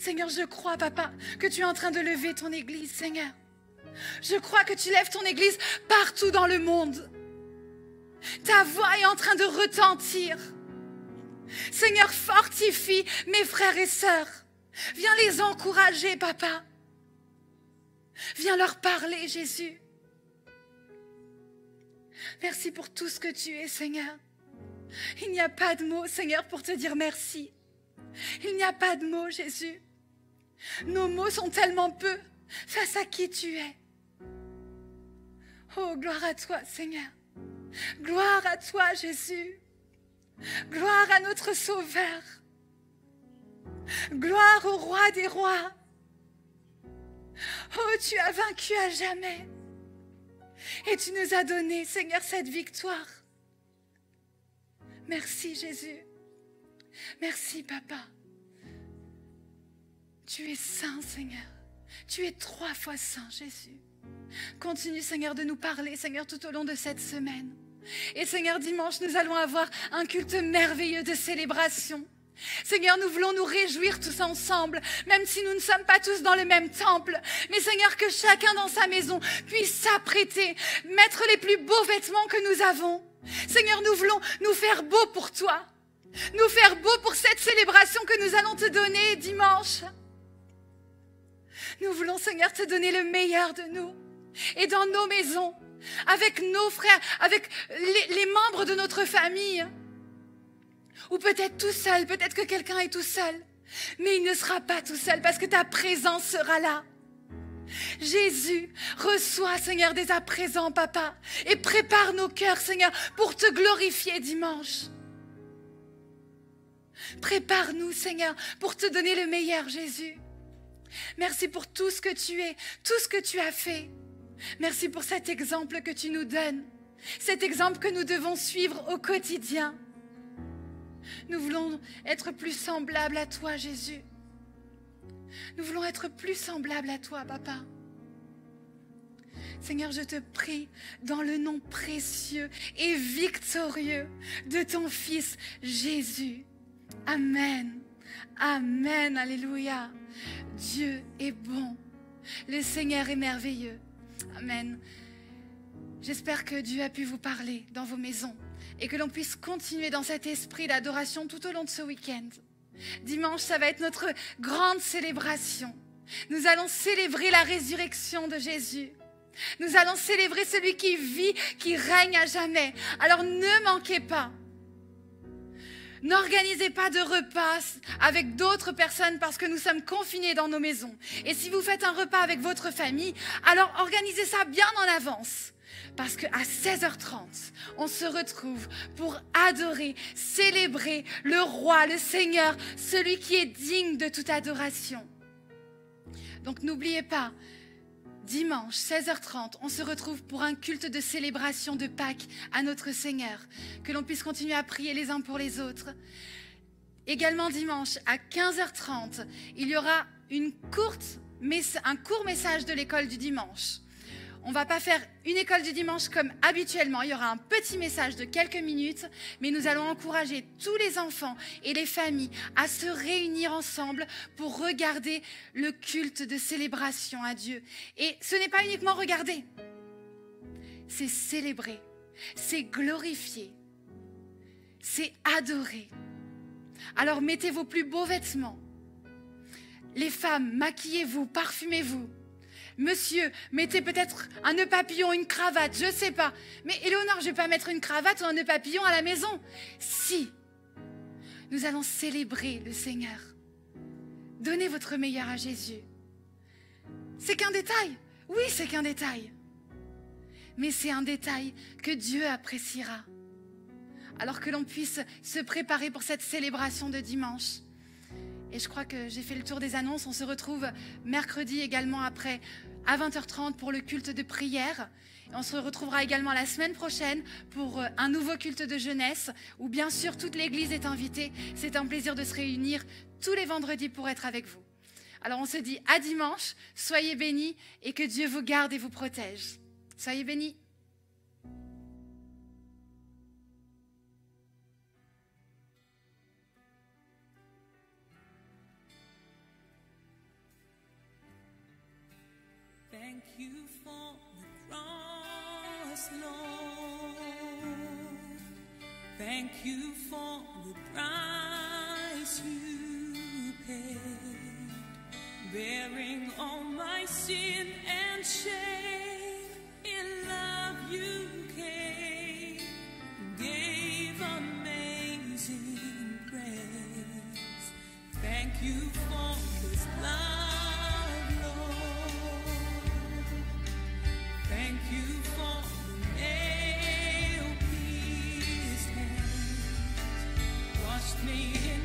Seigneur, je crois, Papa, que tu es en train de lever ton Église, Seigneur. Je crois que tu lèves ton Église partout dans le monde. Ta voix est en train de retentir. Seigneur, fortifie mes frères et sœurs. Viens les encourager, Papa. Viens leur parler, Jésus. Merci pour tout ce que tu es, Seigneur. Il n'y a pas de mots, Seigneur, pour te dire merci. Il n'y a pas de mots, Jésus. Nos mots sont tellement peu face à qui tu es. Oh, gloire à toi, Seigneur. Gloire à toi, Jésus. Gloire à notre Sauveur. Gloire au Roi des rois. Oh, tu as vaincu à jamais. Et tu nous as donné, Seigneur, cette victoire. Merci, Jésus. Merci, Papa. Tu es saint, Seigneur. Tu es 3 fois saint, Jésus. Continue, Seigneur, de nous parler, Seigneur, tout au long de cette semaine. Et Seigneur, dimanche, nous allons avoir un culte merveilleux de célébration. Seigneur, nous voulons nous réjouir tous ensemble, même si nous ne sommes pas tous dans le même temple. Mais Seigneur, que chacun dans sa maison puisse s'apprêter, mettre les plus beaux vêtements que nous avons. Seigneur, nous voulons nous faire beau pour toi. Nous faire beau pour cette célébration que nous allons te donner dimanche. Nous voulons, Seigneur, te donner le meilleur de nous. Et dans nos maisons, avec nos frères, avec les membres de notre famille. Ou peut-être tout seul, peut-être que quelqu'un est tout seul. Mais il ne sera pas tout seul parce que ta présence sera là. Jésus, reçois, Seigneur, dès à présent, Papa, et prépare nos cœurs, Seigneur, pour te glorifier dimanche. Prépare-nous, Seigneur, pour te donner le meilleur, Jésus. Merci pour tout ce que tu es, tout ce que tu as fait. Merci pour cet exemple que tu nous donnes, cet exemple que nous devons suivre au quotidien. Nous voulons être plus semblables à toi, Jésus. Nous voulons être plus semblables à toi, Papa. Seigneur, je te prie dans le nom précieux et victorieux de ton Fils Jésus. Amen. Amen. Alléluia. Dieu est bon. Le Seigneur est merveilleux. Amen. J'espère que Dieu a pu vous parler dans vos maisons et que l'on puisse continuer dans cet esprit d'adoration tout au long de ce week-end. Dimanche, ça va être notre grande célébration. Nous allons célébrer la résurrection de Jésus. Nous allons célébrer celui qui vit, qui règne à jamais. Alors ne manquez pas. N'organisez pas de repas avec d'autres personnes parce que nous sommes confinés dans nos maisons. Et si vous faites un repas avec votre famille, alors organisez ça bien en avance. Parce qu'à 16h30, on se retrouve pour adorer, célébrer le roi, le Seigneur, celui qui est digne de toute adoration. Donc n'oubliez pas, dimanche 16h30, on se retrouve pour un culte de célébration de Pâques à notre Seigneur. Que l'on puisse continuer à prier les uns pour les autres. Également dimanche à 15h30, il y aura un court message de l'école du dimanche. On ne va pas faire une école du dimanche comme habituellement. Il y aura un petit message de quelques minutes, mais nous allons encourager tous les enfants et les familles à se réunir ensemble pour regarder le culte de célébration à Dieu. Et ce n'est pas uniquement regarder, c'est célébrer, c'est glorifier, c'est adorer. Alors mettez vos plus beaux vêtements. Les femmes, maquillez-vous, parfumez-vous. Monsieur, mettez peut-être un nœud papillon, une cravate, je ne sais pas. Mais Éléonore, je ne vais pas mettre une cravate ou un nœud papillon à la maison. Si, nous allons célébrer le Seigneur. Donnez votre meilleur à Jésus. C'est qu'un détail. Oui, c'est qu'un détail. Mais c'est un détail que Dieu appréciera. Alors que l'on puisse se préparer pour cette célébration de dimanche. Et je crois que j'ai fait le tour des annonces. On se retrouve mercredi également après à 20h30 pour le culte de prière. Et on se retrouvera également la semaine prochaine pour un nouveau culte de jeunesse où bien sûr toute l'église est invitée. C'est un plaisir de se réunir tous les vendredis pour être avec vous. Alors on se dit à dimanche, soyez bénis et que Dieu vous garde et vous protège. Soyez bénis. Thank you for the cross, Lord. Thank you for the price you paid, bearing all my sin and shame. In love you came, gave amazing grace. Thank you for this love, Lord. Thank you for the nail-pierced hands, washed me in